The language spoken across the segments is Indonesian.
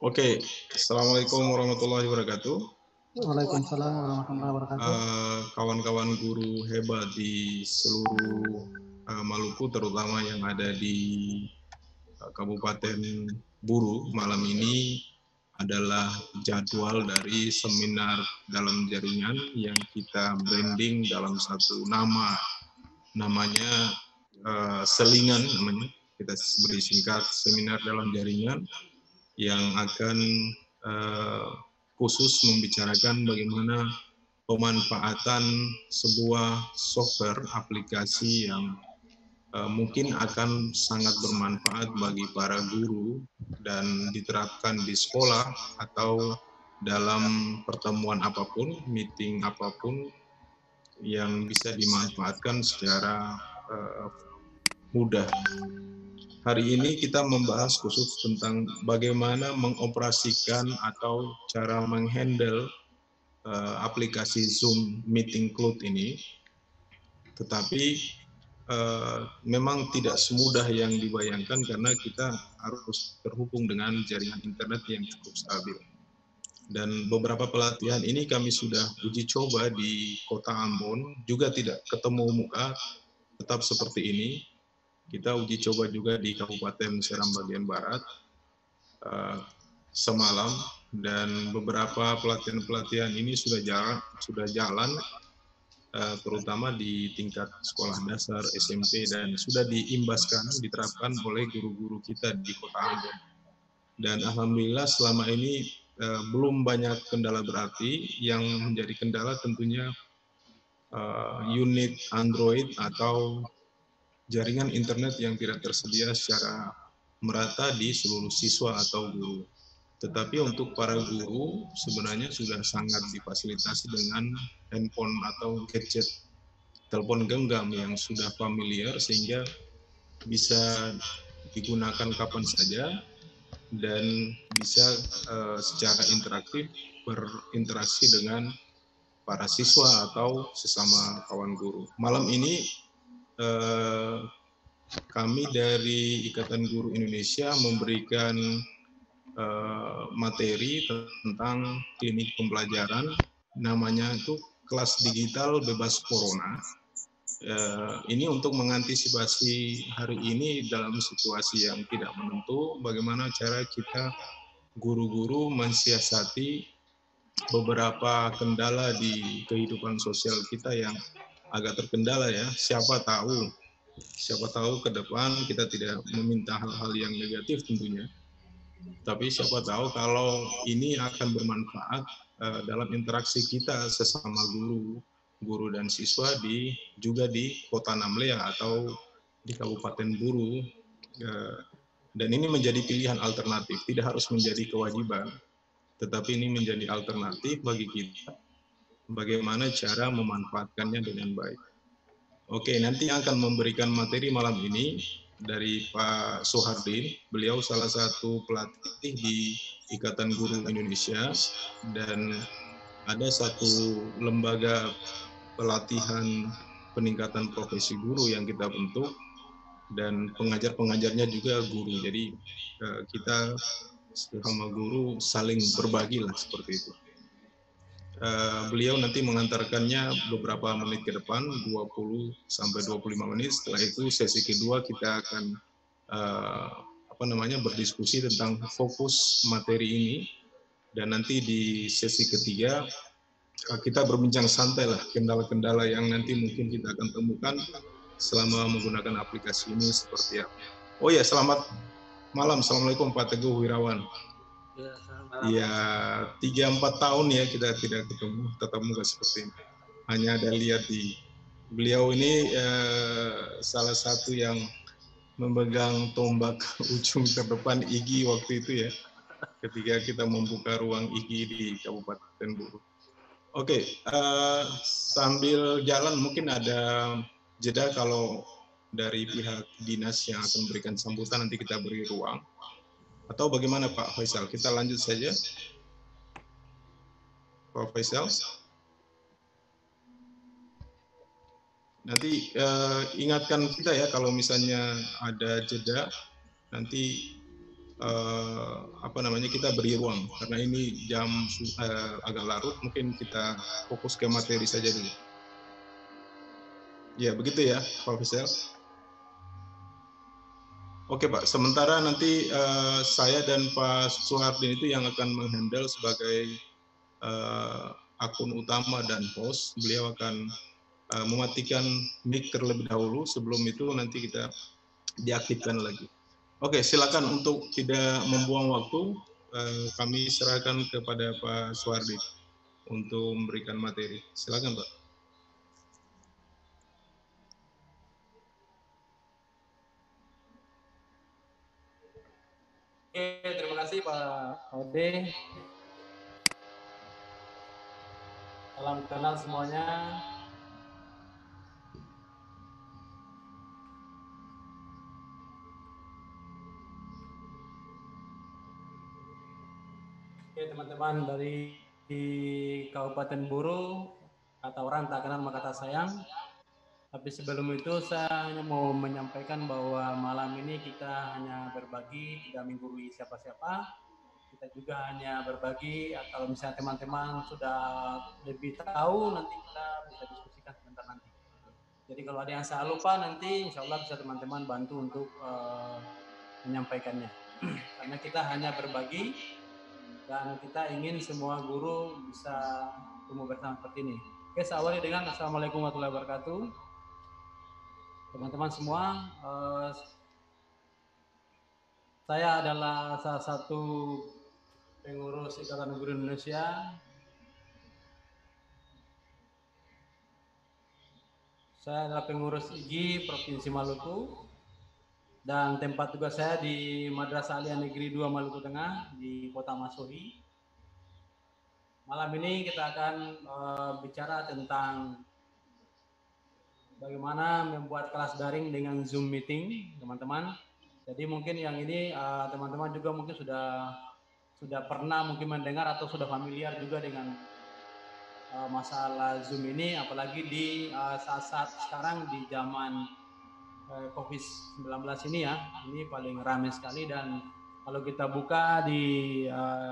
Oke, Assalamualaikum warahmatullahi wabarakatuh. Waalaikumsalam warahmatullahi wabarakatuh. Kawan-kawan guru hebat di seluruh Maluku, terutama yang ada di Kabupaten Buru, malam ini adalah jadwal dari seminar dalam jaringan yang kita branding dalam satu nama, namanya Selingan namanya. Kita beri singkat seminar dalam jaringan yang akan uh, khusus membicarakan bagaimana pemanfaatan sebuah software aplikasi yang mungkin akan sangat bermanfaat bagi para guru dan diterapkan di sekolah atau dalam pertemuan apapun, meeting apapun yang bisa dimanfaatkan secara mudah. Hari ini kita membahas khusus tentang bagaimana mengoperasikan atau cara menghandle aplikasi Zoom Meeting Cloud ini. Tetapi memang tidak semudah yang dibayangkan karena kita harus terhubung dengan jaringan internet yang cukup stabil. Dan beberapa pelatihan ini kami sudah uji coba di Kota Ambon, juga tidak ketemu muka, tetap seperti ini. Kita uji coba juga di Kabupaten Seram bagian Barat semalam, dan beberapa pelatihan-pelatihan ini sudah jalan terutama di tingkat sekolah dasar, SMP, dan sudah diimbaskan, diterapkan oleh guru-guru kita di Kota Ambon. Dan alhamdulillah selama ini belum banyak kendala berarti. Yang menjadi kendala tentunya unit Android atau jaringan internet yang tidak tersedia secara merata di seluruh siswa atau guru. Tetapi untuk para guru sebenarnya sudah sangat difasilitasi dengan handphone atau gadget telepon genggam yang sudah familiar sehingga bisa digunakan kapan saja dan bisa secara interaktif berinteraksi dengan para siswa atau sesama kawan guru. Malam ini kami dari Ikatan Guru Indonesia memberikan materi tentang klinik pembelajaran, namanya itu kelas digital bebas corona. Ini untuk mengantisipasi hari ini dalam situasi yang tidak menentu, bagaimana cara kita guru-guru mensiasati beberapa kendala di kehidupan sosial kita yang agak terkendala ya. Siapa tahu ke depan kita tidak meminta hal-hal yang negatif tentunya, tapi siapa tahu kalau ini akan bermanfaat dalam interaksi kita sesama guru dan siswa juga di Kota Namlea atau di Kabupaten Buru. Dan ini menjadi pilihan alternatif, tidak harus menjadi kewajiban, tetapi ini menjadi alternatif bagi kita bagaimana cara memanfaatkannya dengan baik. Oke, nanti akan memberikan materi malam ini dari Pak Soehardin. Beliau salah satu pelatih di Ikatan Guru Indonesia dan ada satu lembaga pelatihan peningkatan profesi guru yang kita bentuk, dan pengajar-pengajarnya juga guru. Jadi kita sama guru saling berbagi lah seperti itu. Beliau nanti mengantarkannya beberapa menit ke depan, 20 sampai 25 menit. Setelah itu sesi kedua kita akan berdiskusi tentang fokus materi ini, dan nanti di sesi ketiga kita berbincang santai lah kendala-kendala yang nanti mungkin kita akan temukan selama menggunakan aplikasi ini seperti apa. Oh ya, selamat malam. Assalamualaikum Pak Teguh Wirawan. Ya, 3-4 tahun ya kita tidak tetap muka seperti ini. Hanya ada lihat di beliau ini salah satu yang memegang tombak ujung terdepan IGI waktu itu ya, ketika kita membuka ruang IGI di Kabupaten Buru. Oke, sambil jalan mungkin ada jeda kalau dari pihak dinas yang akan memberikan sambutan nanti kita beri ruang. Atau bagaimana Pak Faisal? Kita lanjut saja. Pak Faisal. Nanti ingatkan kita ya kalau misalnya ada jeda, nanti kita beri ruang karena ini jam agak larut, mungkin kita fokus ke materi saja dulu. Ya begitu ya Pak Faisal. Oke Pak, sementara nanti saya dan Pak Suhardin itu yang akan menghandle sebagai akun utama dan host. Beliau akan mematikan mic terlebih dahulu, sebelum itu nanti kita diaktifkan lagi. Oke, silakan untuk tidak membuang waktu, kami serahkan kepada Pak Suhardi untuk memberikan materi. Silakan Pak. Oke, terima kasih Pak Ode. Salam kenal semuanya. Oke teman-teman dari Kabupaten Buru, kata orang tak kenal maka tak sayang. Tapi sebelum itu saya hanya mau menyampaikan bahwa malam ini kita hanya berbagi, tidak menggurui siapa-siapa. Kita juga hanya berbagi, kalau misalnya teman-teman sudah lebih tahu, nanti kita bisa diskusikan sebentar nanti. Jadi kalau ada yang saya lupa nanti insya Allah bisa teman-teman bantu untuk menyampaikannya. Karena kita hanya berbagi, dan kita ingin semua guru bisa tumbuh bersama seperti ini. Oke, saya awali dengan Assalamualaikum warahmatullahi wabarakatuh. Teman-teman semua, saya adalah salah satu pengurus Ikatan Guru Indonesia. Saya adalah pengurus IGI Provinsi Maluku, dan tempat tugas saya di Madrasah Aliyah Negeri 2 Maluku Tengah di Kota Masohi. Malam ini kita akan bicara tentang bagaimana membuat kelas daring dengan Zoom meeting, teman-teman. Jadi mungkin yang ini teman-teman juga mungkin sudah pernah mungkin mendengar atau sudah familiar juga dengan masalah Zoom ini, apalagi di saat-saat sekarang di zaman COVID-19 ini ya, ini paling ramai sekali. Dan kalau kita buka di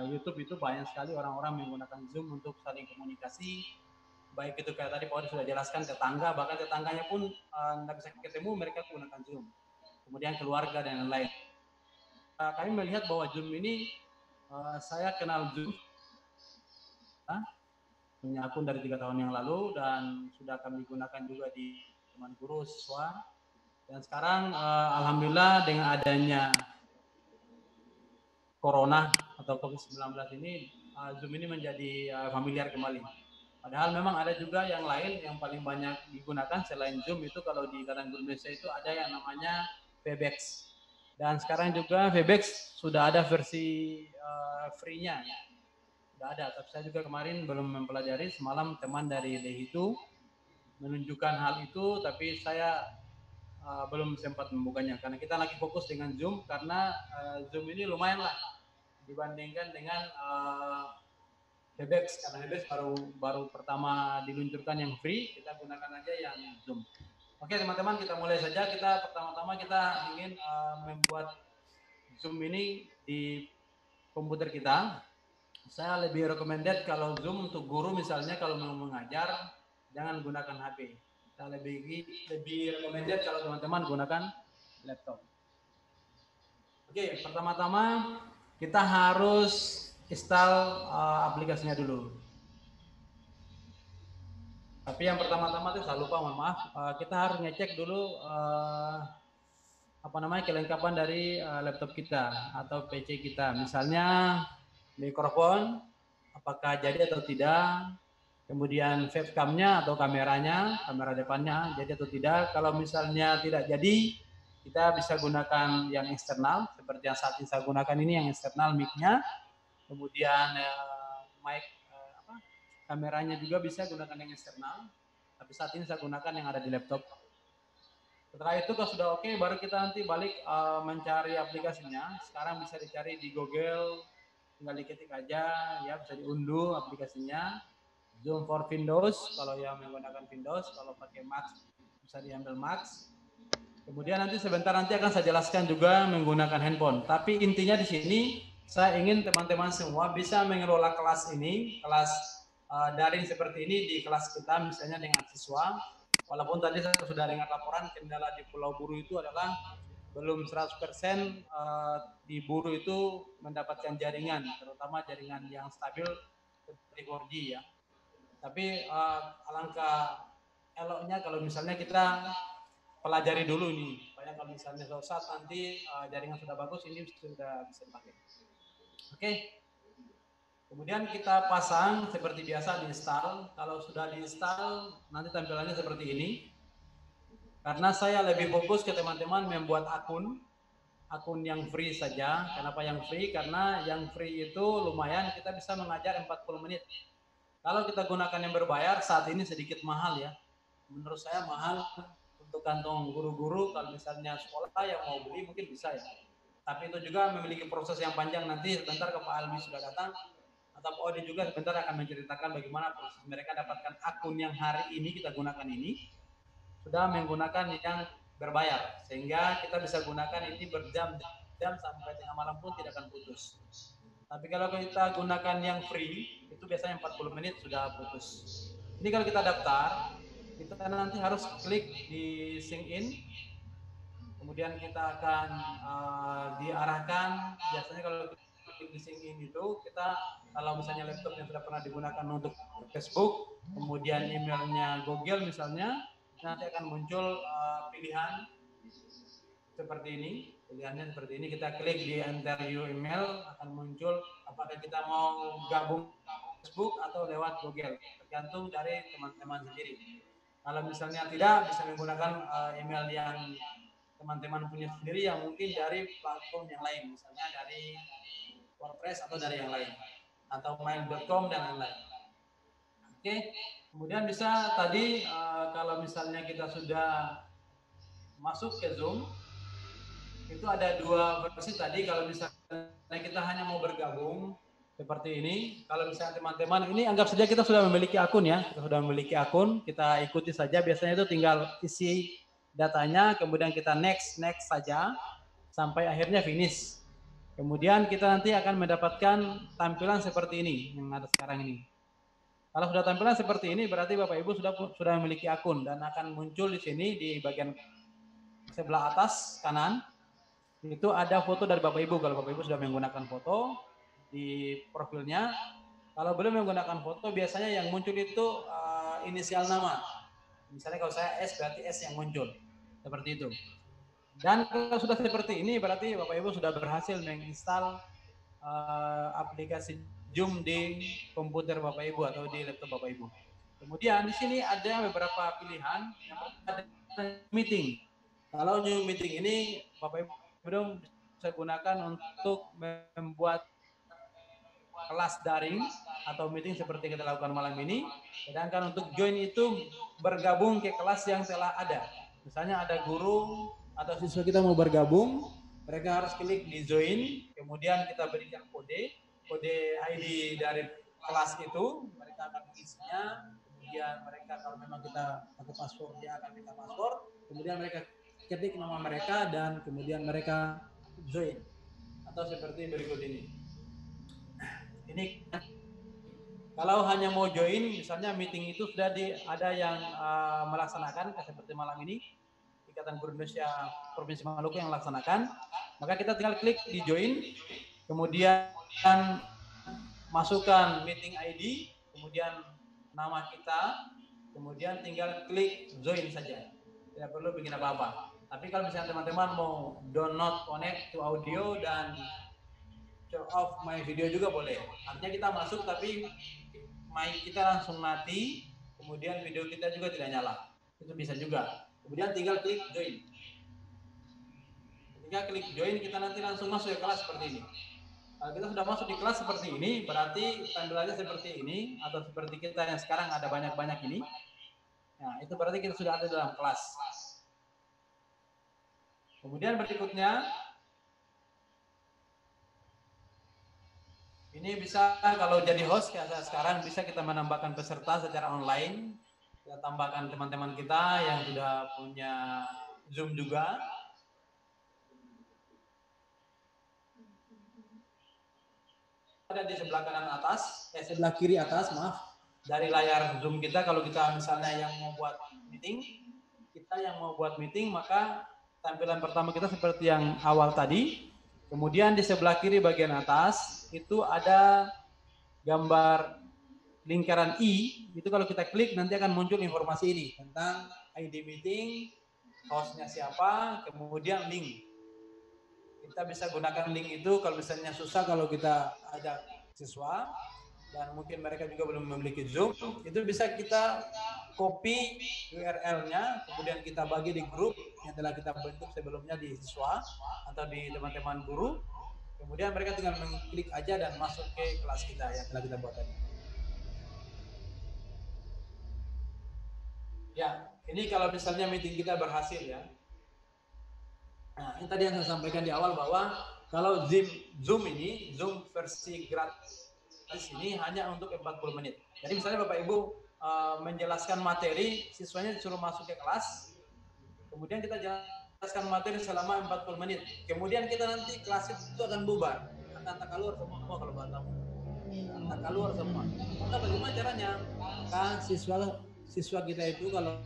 YouTube itu banyak sekali orang-orang menggunakan Zoom untuk saling komunikasi, baik itu kayak tadi Pak Odi sudah jelaskan, tetangga, bahkan tetangganya pun tidak bisa ketemu, mereka menggunakan Zoom, kemudian keluarga dan lain-lain. Kami melihat bahwa Zoom ini, saya kenal Zoom, punya akun dari 3 tahun yang lalu, dan sudah kami gunakan juga di teman guru, siswa. Dan sekarang alhamdulillah dengan adanya Corona atau COVID-19 ini, Zoom ini menjadi familiar kembali. Padahal memang ada juga yang lain yang paling banyak digunakan selain Zoom itu, kalau di Ikatan Guru Indonesia itu ada yang namanya Webex. Dan sekarang juga Webex sudah ada versi free-nya. Sudah ada, tapi saya juga kemarin belum mempelajari. Semalam teman dari Lehitu menunjukkan hal itu, tapi saya belum sempat membukanya karena kita lagi fokus dengan Zoom, karena Zoom ini lumayan lah dibandingkan dengan Webex, karena Webex baru pertama diluncurkan yang free, kita gunakan aja yang Zoom. Oke teman-teman, kita mulai saja. Kita pertama-tama kita ingin membuat Zoom ini di komputer kita. Saya lebih recommended kalau Zoom untuk guru, misalnya kalau mau mengajar jangan gunakan HP. Saya lebih recommended kalau teman-teman gunakan laptop. Oke, pertama-tama kita harus install aplikasinya dulu. Tapi yang pertama-tama itu saya lupa, mohon maaf. Kita harus ngecek dulu kelengkapan dari laptop kita atau PC kita. Misalnya mikrofon, apakah jadi atau tidak. Kemudian webcamnya atau kamera depannya jadi atau tidak. Kalau misalnya tidak jadi, kita bisa gunakan yang eksternal, seperti yang saat ini saya gunakan ini, yang eksternal mic-nya. Kemudian mic kameranya juga bisa gunakan yang eksternal, tapi saat ini saya gunakan yang ada di laptop. Setelah itu kalau sudah oke, baru kita nanti balik mencari aplikasinya. Sekarang bisa dicari di Google, tinggal diketik aja ya, bisa diunduh aplikasinya. Zoom for Windows kalau yang menggunakan Windows, kalau pakai Mac bisa diambil Mac. Kemudian nanti sebentar nanti akan saya jelaskan juga menggunakan handphone. Tapi intinya di sini saya ingin teman-teman semua bisa mengelola kelas ini, kelas daring seperti ini di kelas kita misalnya dengan siswa. Walaupun tadi saya sudah dengar laporan kendala di Pulau Buru itu adalah belum 100% di Buru itu mendapatkan jaringan, terutama jaringan yang stabil seperti 4G ya. Tapi alangkah eloknya kalau misalnya kita pelajari dulu nih, supaya kalau misalnya suatu saat nanti jaringan sudah bagus, ini sudah bisa dipakai. Oke. Kemudian kita pasang seperti biasa diinstal. Kalau sudah diinstal, nanti tampilannya seperti ini. Karena saya lebih fokus ke teman-teman membuat akun yang free saja. Kenapa yang free? Karena yang free itu lumayan, kita bisa mengajar 40 menit. Kalau kita gunakan yang berbayar, saat ini sedikit mahal ya. Menurut saya mahal untuk kantong guru-guru. Kalau misalnya sekolah yang mau beli mungkin bisa ya. Tapi itu juga memiliki proses yang panjang. Nanti sebentar ke Pak Albi sudah datang, atau Pak Odi juga sebentar akan menceritakan bagaimana proses mereka dapatkan akun yang hari ini kita gunakan ini, sudah menggunakan yang berbayar, sehingga kita bisa gunakan ini berjam-jam sampai tengah malam pun tidak akan putus. Tapi kalau kita gunakan yang free, itu biasanya 40 menit sudah putus. Ini kalau kita daftar, kita nanti harus klik di sync in, kemudian kita akan diarahkan. Biasanya kalau klik di sync in itu, kita kalau misalnya laptop yang sudah pernah digunakan untuk Facebook, kemudian emailnya Google misalnya, nanti akan muncul pilihan seperti ini. Pilihannya seperti ini, kita klik di enter your email, akan muncul apakah kita mau gabung Facebook atau lewat Google, tergantung dari teman-teman sendiri. Kalau misalnya tidak, bisa menggunakan email yang teman-teman punya sendiri, yang mungkin dari platform yang lain, misalnya dari WordPress atau dari yang lain, atau mail.com dan lain-lain. Oke, kemudian bisa tadi kalau misalnya kita sudah masuk ke Zoom, itu ada dua versi tadi. Kalau misalnya kita hanya mau bergabung seperti ini, kalau misalnya teman-teman ini anggap saja kita sudah memiliki akun ya, kita sudah memiliki akun, kita ikuti saja. Biasanya itu tinggal isi datanya, kemudian kita next saja sampai akhirnya finish. Kemudian kita nanti akan mendapatkan tampilan seperti ini yang ada sekarang ini. Kalau sudah tampilan seperti ini, berarti Bapak Ibu sudah memiliki akun, dan akan muncul di sini di bagian sebelah atas kanan itu ada foto dari Bapak Ibu. Kalau Bapak Ibu sudah menggunakan foto di profilnya, kalau belum menggunakan foto, biasanya yang muncul itu inisial nama. Misalnya kalau saya S, berarti S yang muncul seperti itu. Dan kalau sudah seperti ini, berarti Bapak Ibu sudah berhasil menginstal aplikasi Zoom di komputer Bapak Ibu atau di laptop Bapak Ibu. Kemudian di sini ada beberapa pilihan. Yang ada meeting. Kalau new meeting ini Bapak Ibu bisa gunakan untuk membuat kelas daring atau meeting seperti kita lakukan malam ini. Sedangkan untuk join itu bergabung ke kelas yang telah ada. Misalnya ada guru atau siswa kita mau bergabung, mereka harus klik di join, kemudian kita berikan kode ID dari kelas itu, mereka akan mengisinya, kemudian mereka kalau memang kita pakai password, dia akan minta password, kemudian mereka ketik nama mereka dan kemudian mereka join, atau seperti berikut ini. Ini kalau hanya mau join, misalnya meeting itu sudah ada yang melaksanakan seperti malam ini, Ikatan Guru Indonesia Provinsi Maluku yang melaksanakan, maka kita tinggal klik di join, kemudian masukkan meeting ID, kemudian nama kita, kemudian tinggal klik join saja, tidak perlu bikin apa-apa. Tapi kalau misalnya teman-teman mau download connect to audio dan turn off my video juga boleh. Artinya kita masuk tapi mic kita langsung mati, kemudian video kita juga tidak nyala, itu bisa juga. Kemudian tinggal klik join. Ketika klik join, kita nanti langsung masuk ke kelas seperti ini. Kalau kita sudah masuk di kelas seperti ini, berarti tampilannya seperti ini, atau seperti kita yang sekarang ada banyak-banyak ini. Nah, itu berarti kita sudah ada dalam kelas. Kemudian berikutnya, ini bisa kalau jadi host kayak sekarang, bisa kita menambahkan peserta secara online. Kita tambahkan teman-teman kita yang sudah punya Zoom juga. Ada di sebelah kanan atas, sebelah kiri atas, maaf, dari layar Zoom kita. Kalau kita misalnya yang mau buat meeting, maka tampilan pertama kita seperti yang awal tadi. Kemudian di sebelah kiri bagian atas itu ada gambar lingkaran I. Itu kalau kita klik nanti akan muncul informasi ini tentang ID meeting, hostnya siapa, kemudian link. Kita bisa gunakan link itu kalau misalnya susah, kalau kita ajak siswa dan mungkin mereka juga belum memiliki Zoom, itu bisa kita copy URL-nya, kemudian kita bagi di grup yang telah kita bentuk sebelumnya di siswa atau di teman-teman guru. Kemudian mereka tinggal mengklik aja dan masuk ke kelas kita yang telah kita buat tadi. Ya, ini kalau misalnya meeting kita berhasil ya. Nah, ini tadi yang saya sampaikan di awal bahwa kalau Zoom versi gratis ini hanya untuk 40 menit. Jadi misalnya Bapak Ibu menjelaskan materi, siswanya disuruh masuk ke kelas, kemudian kita jelaskan materi selama 40 menit. Kemudian kita nanti kelas itu akan bubar, akan takalur semua kalau bahasa takalur semua. Maka bagaimana caranya? Kan siswa kita itu kalau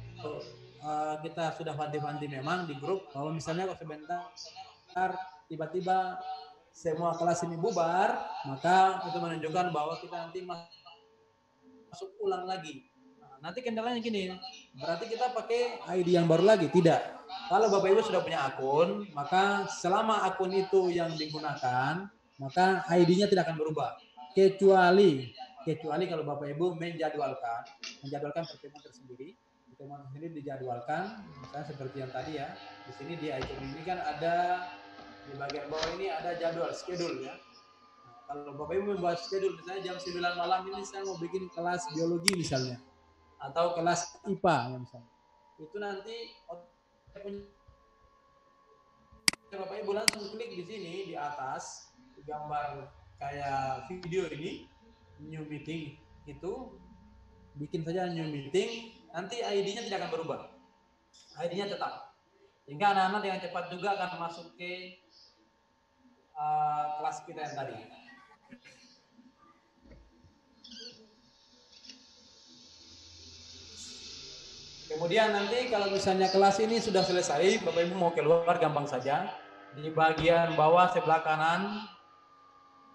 kita sudah vanti-vanti memang di grup, bahwa misalnya kalau sebentar tiba-tiba semua kelas ini bubar, maka itu menunjukkan bahwa kita nanti masuk ulang lagi. Nah, nanti kendalanya gini, berarti kita pakai ID yang baru lagi? Tidak. Kalau Bapak Ibu sudah punya akun, maka selama akun itu yang digunakan, maka ID-nya tidak akan berubah. Kecuali kalau Bapak Ibu menjadwalkan pertemuan tersendiri. Pertemuan sendiri dijadwalkan, misalnya seperti yang tadi ya, di sini di icon ini kan ada, di bagian bawah ini ada jadwal, schedule ya. Nah, kalau Bapak Ibu membuat schedule, misalnya jam 9 malam ini saya mau bikin kelas biologi misalnya, atau kelas IPA ya misalnya, itu nanti Bapak Ibu langsung klik di sini di atas, di gambar kayak video ini, new meeting, itu bikin saja new meeting. Nanti ID-nya tidak akan berubah, ID-nya tetap, sehingga anak-anak yang cepat juga akan masuk ke kelas kita yang tadi. Kemudian nanti kalau misalnya kelas ini sudah selesai, Bapak Ibu mau keluar gampang saja. Di bagian bawah sebelah kanan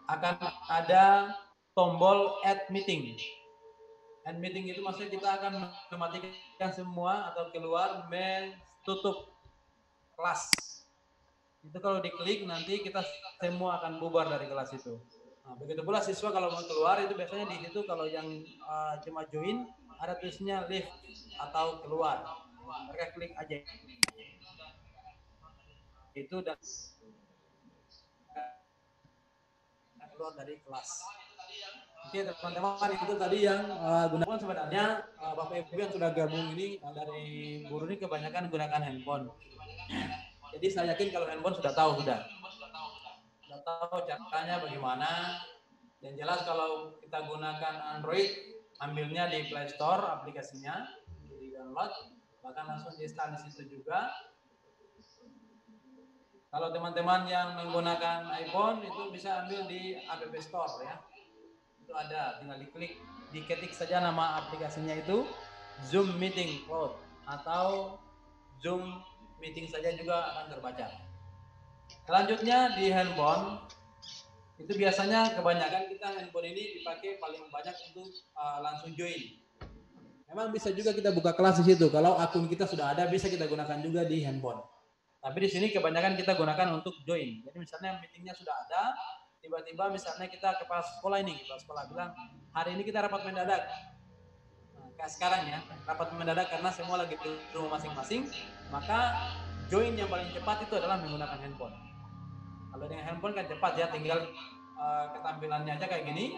akan ada tombol add meeting. Add meeting itu maksudnya kita akan mematikan semua atau keluar, tutup kelas. Itu kalau diklik nanti kita semua akan bubar dari kelas itu. Nah, begitu pula siswa kalau mau keluar itu biasanya di situ kalau yang cuma join ada tulisnya leave atau keluar. Mereka klik aja itu dan keluar dari kelas. Oke teman-teman, itu tadi yang gunakan. Sebenarnya Bapak Ibu yang sudah gabung ini dari guru ini kebanyakan gunakan handphone. Jadi saya yakin kalau handphone sudah tahu caranya bagaimana. Yang jelas kalau kita gunakan Android, ambilnya di Play Store aplikasinya, di download, bahkan langsung di-install di situ juga. Kalau teman-teman yang menggunakan iPhone itu bisa ambil di App Store ya. Itu ada, tinggal diklik, diketik saja nama aplikasinya itu Zoom Meeting Cloud atau Zoom Meeting saja juga akan terbaca. Selanjutnya di handphone itu biasanya kebanyakan kita handphone ini dipakai paling banyak untuk langsung join. Memang bisa juga kita buka kelas di situ. Kalau akun kita sudah ada, bisa kita gunakan juga di handphone. Tapi di sini kebanyakan kita gunakan untuk join. Jadi misalnya meetingnya sudah ada, tiba-tiba misalnya kita kepala sekolah bilang hari ini kita rapat mendadak. Nah, kayak sekarang ya, rapat mendadak karena semua lagi di rumah masing-masing, maka join yang paling cepat itu adalah menggunakan handphone. Kalau dengan handphone kan cepat ya, tinggal ketampilannya aja kayak gini.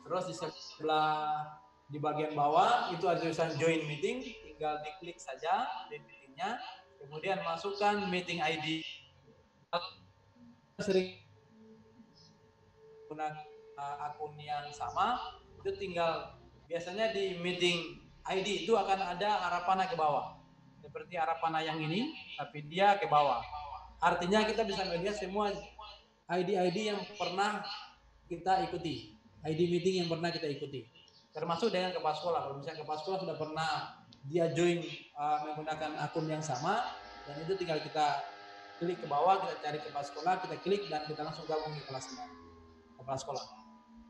Terus di sebelah di bagian bawah itu ada tulisan join meeting, tinggal diklik saja di meetingnya, kemudian masukkan meeting ID. Sering gunakan akun yang sama, itu tinggal biasanya di meeting ID itu akan ada arah panah ke bawah. seperti arah panah yang ini, tapi dia ke bawah. Artinya kita bisa melihat semua ID-ID yang pernah kita ikuti, ID meeting yang pernah kita ikuti, termasuk dengan kepala sekolah. Kalau misalnya kepala sekolah sudah pernah dia join menggunakan akun yang sama, dan itu tinggal kita klik ke bawah, kita cari kepala sekolah, kita klik dan kita langsung gabung di kelasnya kepala sekolah,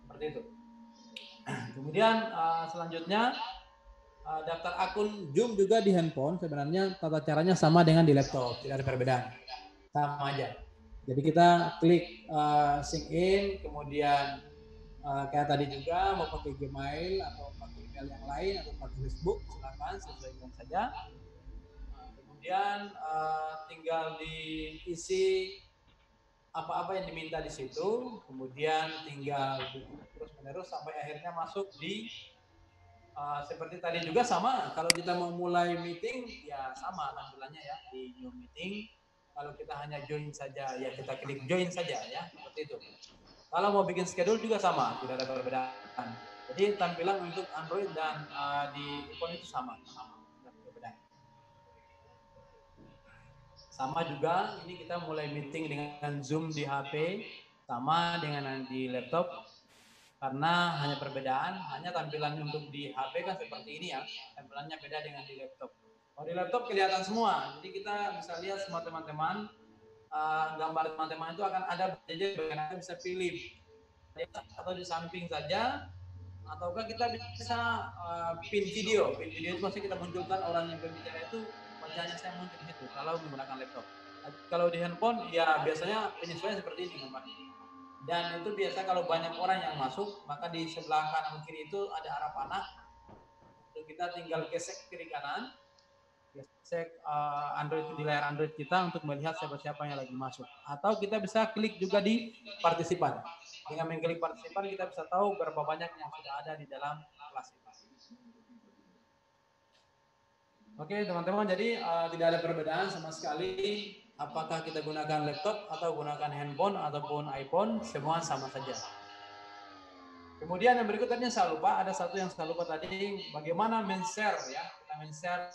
seperti itu. Kemudian selanjutnya daftar akun Zoom juga di handphone sebenarnya tata caranya sama dengan di laptop, tidak ada perbedaan, sama aja. Jadi kita klik sign in, kemudian kayak tadi juga mau pakai Gmail atau pakai email yang lain atau pakai Facebook, silakan sesuaikan saja. Kemudian tinggal diisi apa-apa yang diminta di situ, kemudian tinggal terus menerus sampai akhirnya masuk di seperti tadi juga sama. Kalau kita mau mulai meeting ya sama tampilannya ya di new meeting. Kalau kita hanya join saja ya kita klik join saja ya, seperti itu. Kalau mau bikin schedule juga sama, tidak ada perbedaan. Jadi tampilan untuk Android dan di iPhone itu sama, tidak berbeda. Sama juga, ini kita mulai meeting dengan Zoom di HP, sama dengan di laptop, karena hanya perbedaan, hanya tampilan untuk di HP kan seperti ini ya, tampilannya beda dengan di laptop. Kalau di laptop kelihatan semua, jadi kita bisa lihat semua teman-teman, gambar teman-teman itu akan ada berjejer, bagaimana bisa pilih atau di samping saja, ataukah kita bisa pin video itu maksudnya kita munculkan orang yang berbicara itu wajahnya saya muncul di situ kalau menggunakan laptop. Kalau di handphone ya biasanya penyesuaian seperti ini gambar. Dan itu biasa kalau banyak orang yang masuk maka di sebelah kanan kiri itu ada arah panah. Jadi kita tinggal gesek kiri kanan, gesek Android di layar Android kita untuk melihat siapa-siapa yang lagi masuk. Atau kita bisa klik juga di partisipan. Dengan mengklik partisipan kita bisa tahu berapa banyak yang sudah ada di dalam kelas itu. Oke teman-teman, jadi tidak ada perbedaan sama sekali apakah kita gunakan laptop atau gunakan handphone ataupun iPhone, semua sama saja. Kemudian yang berikutnya saya lupa, ada satu yang saya lupa tadi, bagaimana men-share ya, kita men-share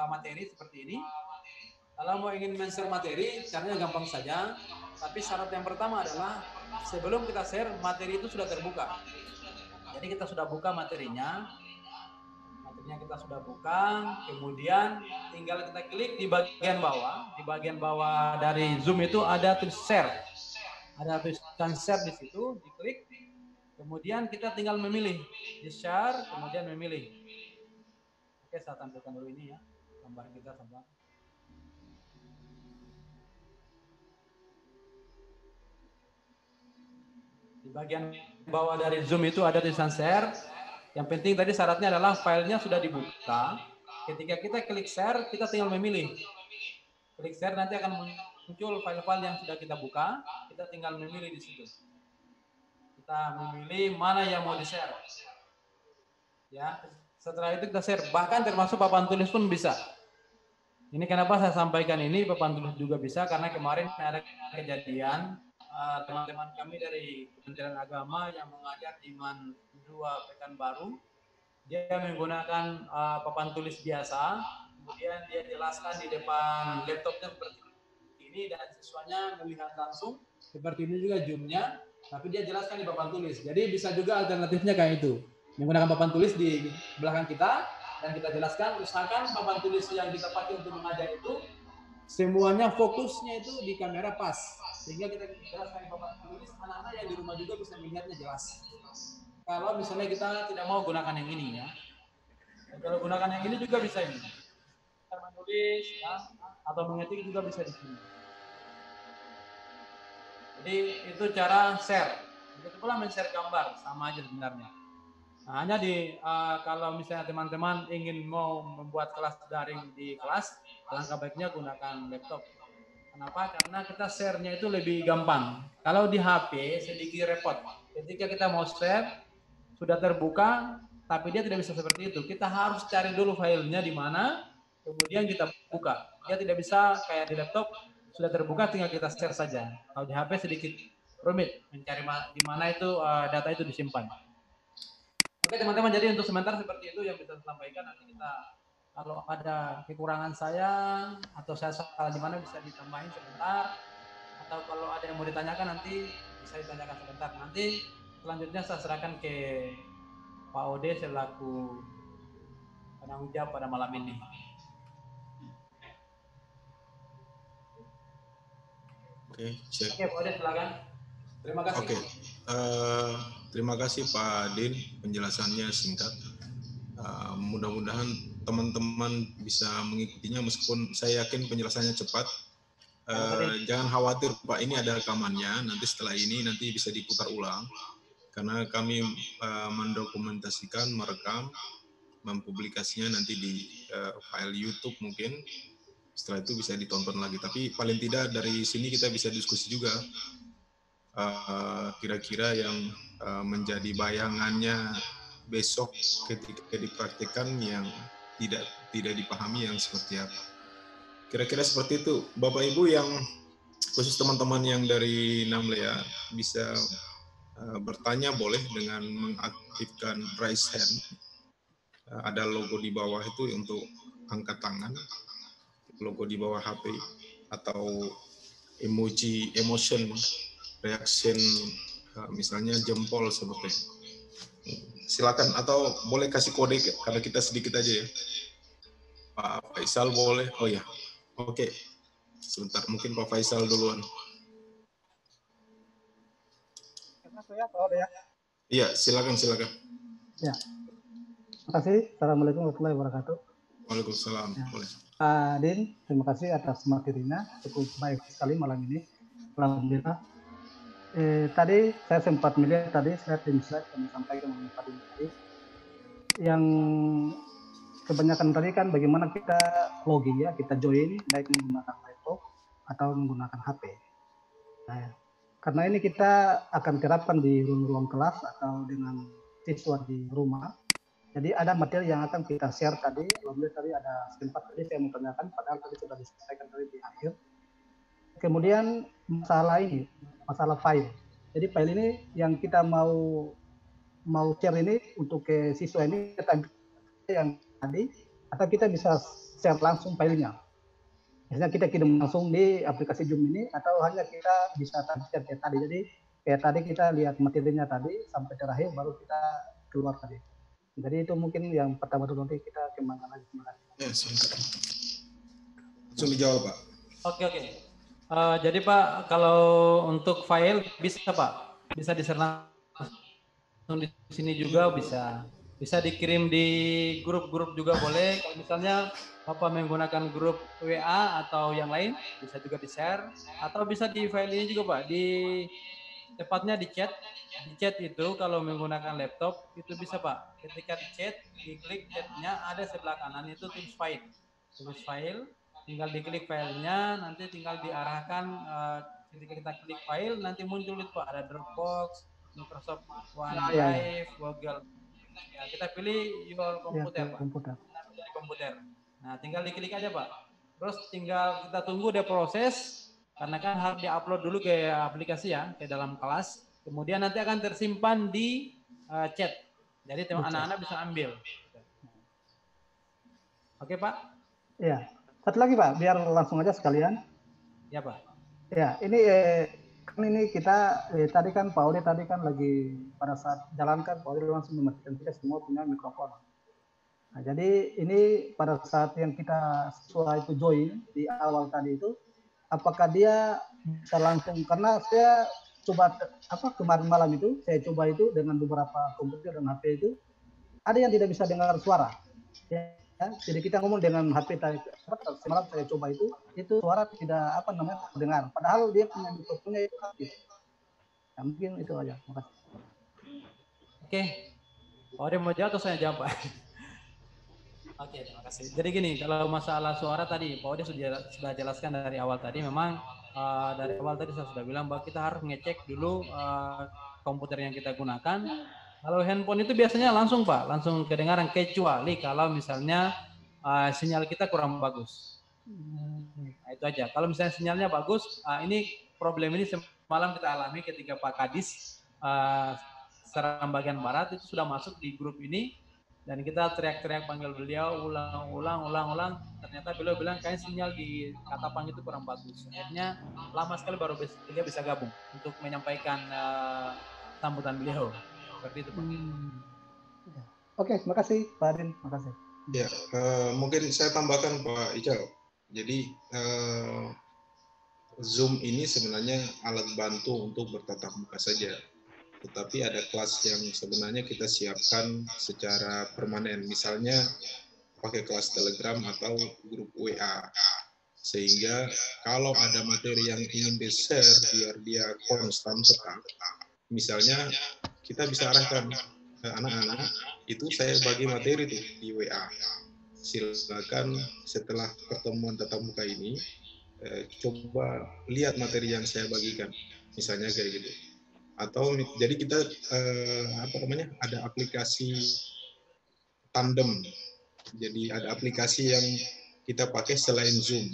materi seperti ini. Kalau mau ingin men-share materi, caranya gampang saja, tapi syarat yang pertama adalah sebelum kita share, materi itu sudah terbuka. Jadi kita sudah buka materinya kita sudah buka, kemudian tinggal kita klik di bagian bawah dari Zoom itu ada tulis share, ada tulisan share di situ, diklik, kemudian kita tinggal memilih di share, kemudian memilih. Oke, saya tampilkan dulu ini ya, gambar kita sabar. Di bagian bawah dari Zoom itu ada tulisan share. Yang penting tadi syaratnya adalah filenya sudah dibuka. Ketika kita klik share, kita tinggal memilih. Klik share nanti akan muncul file-file yang sudah kita buka. Kita tinggal memilih di situ. Kita memilih mana yang mau di-share. Ya, setelah itu kita share. Bahkan termasuk papan tulis pun bisa. Ini kenapa saya sampaikan ini, papan tulis juga bisa karena kemarin ada kejadian teman-teman kami dari Kementerian Agama yang mengajar di MAN 2 Pekanbaru, dia menggunakan papan tulis biasa, kemudian dia jelaskan di depan laptopnya seperti ini dan siswanya melihat langsung seperti ini juga Zoom-nya, tapi dia jelaskan di papan tulis. Jadi bisa juga alternatifnya kayak itu, menggunakan papan tulis di belakang kita dan kita jelaskan, usahakan papan tulis yang kita pakai untuk mengajar itu semuanya fokusnya itu di kamera pas, sehingga kita jelaskan papan tulis, anak-anak yang di rumah juga bisa melihatnya jelas. Kalau misalnya kita tidak mau gunakan yang ini ya, dan kalau gunakan yang ini juga bisa ini, kita menulis ya, atau mengetik juga bisa di sini. Jadi itu cara share. Begitu pula men-share gambar, sama aja sebenarnya. Nah, hanya kalau misalnya teman-teman ingin mau membuat kelas daring di kelas, alangkah baiknya gunakan laptop. Kenapa? Karena kita share-nya itu lebih gampang. Kalau di HP sedikit repot. Ketika kita mau share, sudah terbuka, tapi dia tidak bisa seperti itu. Kita harus cari dulu filenya di mana, kemudian kita buka. Dia tidak bisa kayak di laptop, sudah terbuka tinggal kita share saja. Kalau di HP sedikit rumit mencari di mana itu data itu disimpan. Oke teman-teman, jadi untuk sementara seperti itu yang bisa saya sampaikan. Nanti kita Kalau ada kekurangan saya atau saya salah di mana bisa ditambahin sebentar, atau kalau ada yang mau ditanyakan nanti bisa ditanyakan sebentar. Nanti selanjutnya saya serahkan ke Pak Ode selaku penanggung jawab pada malam ini. Oke, cek. Oke, Pak Ode silakan. Terima kasih. Oke, terima kasih Pak Din, penjelasannya singkat. Mudah-mudahan teman-teman bisa mengikutinya meskipun saya yakin penjelasannya cepat. Jangan khawatir Pak, ini ada rekamannya, nanti setelah ini nanti bisa diputar ulang. Karena kami mendokumentasikan, merekam, mempublikasinya nanti di file YouTube mungkin. Setelah itu bisa ditonton lagi. Tapi paling tidak dari sini kita bisa diskusi juga. Kira-kira yang menjadi bayangannya besok ketika dipraktikkan yang tidak dipahami yang seperti apa. Kira-kira seperti itu. Bapak Ibu yang khusus teman-teman yang dari Namlea bisa bertanya boleh dengan mengaktifkan raise hand. Ada logo di bawah itu untuk angkat tangan, logo di bawah HP atau emoji emotion reaction, misalnya jempol seperti itu. Silakan, atau boleh kasih kode karena kita sedikit aja ya. Pak Faisal boleh. Oh ya, oke. Sebentar, mungkin Pak Faisal duluan. Iya, silakan. Ya, terima kasih. Assalamualaikum warahmatullahi wabarakatuh. Waalaikumsalam. Ya. Boleh. Pak Din, terima kasih atas materinya, cukup baik sekali malam ini. Alhamdulillah. Tadi saya sempat melihat tadi slide yang disampaikan oleh Pak Din tadi, yang kebanyakan tadi kan bagaimana kita login ya, kita join baik menggunakan laptop atau menggunakan HP. Nah, karena ini kita akan terapkan di ruang kelas atau dengan siswa di rumah. Jadi ada materi yang akan kita share tadi. Alhamdulillah tadi ada sempat tadi saya mau tanyakan, padahal tadi sudah disampaikan tadi di akhir. Kemudian masalah file. Jadi file ini yang kita mau share ini untuk ke siswa ini yang tadi, atau kita bisa share langsung filenya. Misalnya kita kirim langsung di aplikasi Zoom ini, atau hanya kita bisa share kayak tadi. Jadi kayak tadi kita lihat materinya tadi sampai terakhir baru kita keluar tadi. Jadi itu mungkin yang pertama dulu, nanti kita kembangkan lagi. Ya, sebentar. Langsung dijawab Pak. Oke. Jadi Pak, kalau untuk file bisa Pak, bisa di-share langsung di sini juga bisa dikirim di grup-grup juga boleh. Kalau misalnya Bapak menggunakan grup WA atau yang lain, bisa juga di-share. Atau bisa di file ini juga Pak, tepatnya di chat. Di chat itu kalau menggunakan laptop itu bisa Pak. Ketika di chat, diklik chatnya, ada sebelah kanan itu tulis file. Tinggal diklik filenya, nanti tinggal diarahkan ketika kita klik file, nanti muncul itu Pak, ada Dropbox, Microsoft OneDrive, Google. Ya, kita pilih your komputer Pak. Komputer. Nah, tinggal diklik aja Pak. Terus tinggal kita tunggu dia proses, karena kan harus diupload dulu ke aplikasi ya, ke dalam kelas. Kemudian nanti akan tersimpan di chat. Jadi anak-anak bisa ambil. Oke Pak? Iya. Satu lagi Pak, biar langsung aja sekalian. Ya Pak. Ya, ini kan ini kita tadi kan Pak Ode tadi kan lagi pada saat jalankan Pak Ode langsung memastikan kita semua punya mikrofon. Nah, jadi ini pada saat yang kita siswa itu join di awal tadi itu, apakah dia bisa langsung, karena saya coba kemarin malam itu saya coba itu dengan beberapa komputer dan HP itu ada yang tidak bisa dengar suara. Ya, jadi kita ngomong dengan HP tadi, semalam saya coba itu suara tidak dengar. Padahal dia punya mikrofonnya itu aktif. Nah, mungkin itu aja. Makasih. Oke. Pak Ode mau jawab atau saya jawab Pak? Oke, terima kasih. Jadi gini, kalau masalah suara tadi, Pak Ode sudah jelaskan dari awal tadi, memang dari awal tadi saya sudah bilang bahwa kita harus ngecek dulu komputer yang kita gunakan. Kalau handphone itu biasanya langsung Pak, langsung kedengaran, kecuali kalau misalnya sinyal kita kurang bagus. Nah, itu aja. Kalau misalnya sinyalnya bagus, ini problem ini semalam kita alami ketika Pak Kadis Seram bagian barat itu sudah masuk di grup ini. Dan kita teriak-teriak panggil beliau, ulang. Ternyata beliau bilang kayak sinyal di Katapang itu kurang bagus. Akhirnya lama sekali baru beliau bisa gabung untuk menyampaikan sambutan beliau. Seperti itu, Pak. Oke, terima kasih Pak Adin, terima kasih. Ya, mungkin saya tambahkan Pak Ical. Jadi Zoom ini sebenarnya alat bantu untuk bertatap muka saja. Tetapi ada kelas yang sebenarnya kita siapkan secara permanen. Misalnya pakai kelas Telegram atau grup WA. Sehingga kalau ada materi yang ingin di-share biar dia konstan tetap, misalnya kita bisa arahkan ke anak-anak, itu saya bagi materi tuh di WA. Silakan setelah pertemuan tatap muka ini, coba lihat materi yang saya bagikan, misalnya kayak gitu. Atau jadi kita ada aplikasi tandem. Jadi ada aplikasi yang kita pakai selain Zoom.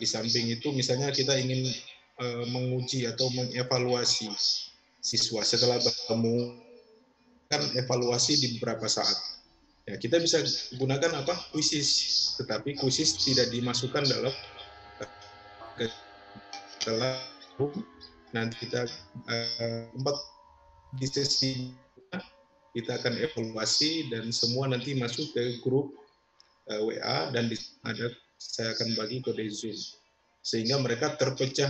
Di samping itu misalnya kita ingin menguji atau mengevaluasi siswa setelah bertemu, kan evaluasi di beberapa saat. Ya, kita bisa gunakan kuisis, tetapi kuisis tidak dimasukkan dalam nanti kita di sesi kita akan evaluasi dan semua nanti masuk ke grup WA dan saya akan bagi kode Zoom sehingga mereka terpecah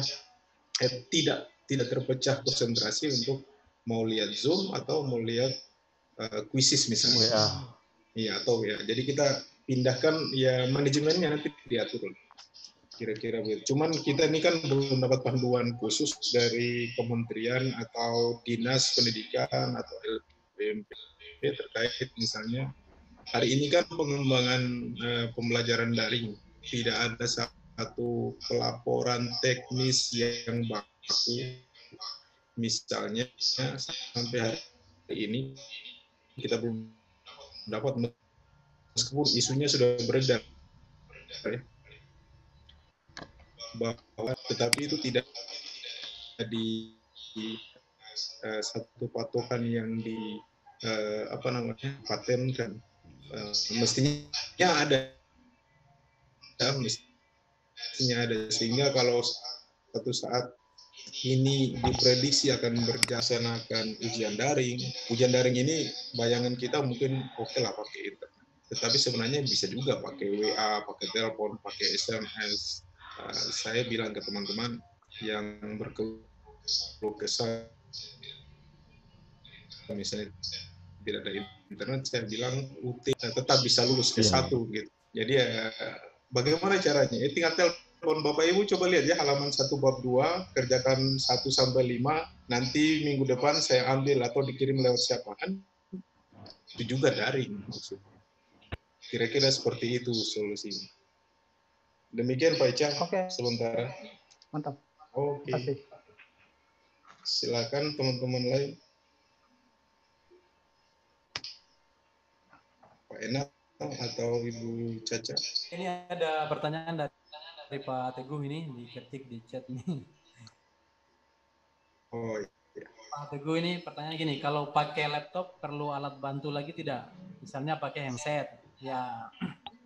tidak terpecah konsentrasi untuk mau lihat Zoom atau mau lihat kuisis misalnya. Iya, atau ya. Jadi kita pindahkan ya manajemennya nanti diatur. Kira-kira begitu. Cuman kita ini kan belum dapat panduan khusus dari kementerian atau dinas pendidikan atau LPMP terkait misalnya hari ini kan pengembangan pembelajaran daring tidak ada satu pelaporan teknis yang baku. Misalnya sampai hari ini kita belum dapat, meskipun isunya sudah beredar bahwa tetapi itu tidak di satu patokan yang patenkan. Mestinya ada sehingga kalau suatu saat ini diprediksi akan berjalankan ujian daring ini bayangan kita mungkin oke lah pakai internet, tetapi sebenarnya bisa juga pakai WA, pakai telepon, pakai SMS. Saya bilang ke teman-teman yang berkeluh kesah misalnya tidak ada internet, saya bilang UT tetap bisa lulus S1 gitu. Jadi bagaimana caranya? Tinggal telepon Bapak Ibu, coba lihat ya halaman 1 bab 2, kerjakan 1-5, nanti minggu depan saya ambil atau dikirim lewat siapa, kan itu juga daring maksudnya. Kira-kira seperti itu solusinya. Demikian Pak Ica, sementara. Mantap. Oke. Silakan teman-teman lain. Pak Enak atau Ibu Caca. Ini ada pertanyaan dari Pak Teguh ini, diketik di chat nih. Oh iya. Pak Teguh ini pertanyaan gini, kalau pakai laptop perlu alat bantu lagi tidak? Misalnya pakai handset. Ya.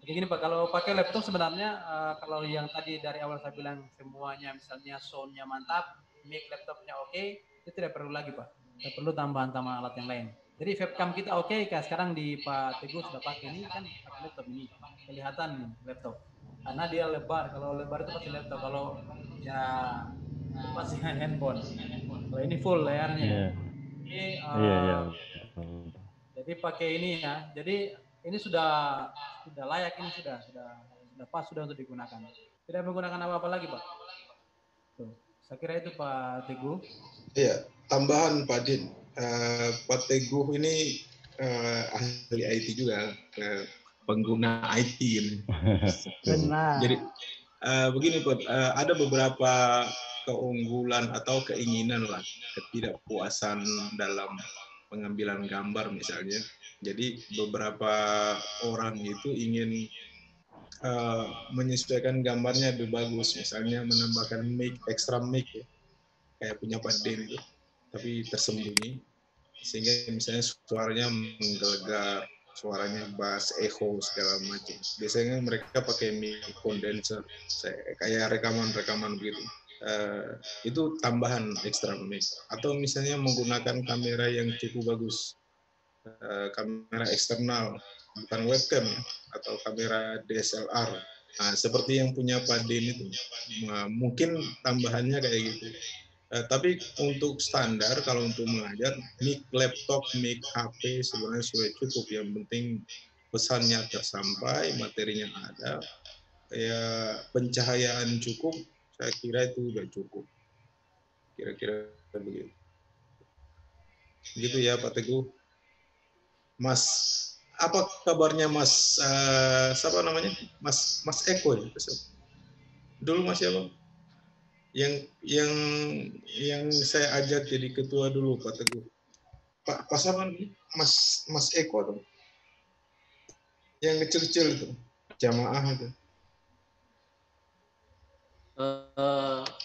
Jadi gini Pak, kalau pakai laptop sebenarnya kalau yang tadi dari awal saya bilang semuanya misalnya sound-nya mantap, mic laptopnya oke, itu tidak perlu lagi Pak. Tidak perlu tambahan-tambahan alat yang lain. Jadi webcam kita oke, kayak sekarang di Pak Teguh sudah pakai ini kan pakai laptop ini, kelihatan nih laptop. Karena dia lebar, kalau lebar itu pasti laptop, kalau ya itu pasti handphone. Kalau ini full layarnya. Jadi pakai ini ya. Jadi ini sudah layak, ini sudah pas sudah untuk digunakan. Tidak menggunakan apa-apa lagi Pak. Tuh, saya kira itu Pak Teguh. Iya, tambahan Pak Din. Pak Teguh ini ahli IT juga, pengguna IT ini. Benar. Jadi begini Pak, ada beberapa keunggulan atau keinginan lah, ketidakpuasan dalam pengambilan gambar misalnya. Jadi beberapa orang itu ingin menyesuaikan gambarnya lebih bagus, misalnya menambahkan mic, extra mic ya, kayak punya Pak Den itu, tapi tersembunyi, sehingga misalnya suaranya menggelegar suaranya bass, echo segala macam. Biasanya mereka pakai mic condenser, kayak rekaman begitu. Itu tambahan ekstra mic. Atau misalnya menggunakan kamera yang cukup bagus, kamera eksternal, bukan webcam ya, atau kamera DSLR. Nah, seperti yang punya Pak Din itu, mungkin tambahannya kayak gitu. Tapi untuk standar, kalau untuk mengajar, mic laptop, mic HP sebenarnya sudah cukup. Yang penting pesannya tersampai, materinya ada, ya pencahayaan cukup, saya kira itu sudah cukup. Kira-kira begitu. Begitu ya Pak Teguh. Mas, apa kabarnya Mas, siapa namanya? Mas Eko ya? Dulu Mas siapa? Yang saya ajak jadi ketua dulu Pak Teguh. Pak siapa nih? Mas Eko tuh. Yang kecil-kecil itu. Jamaah itu.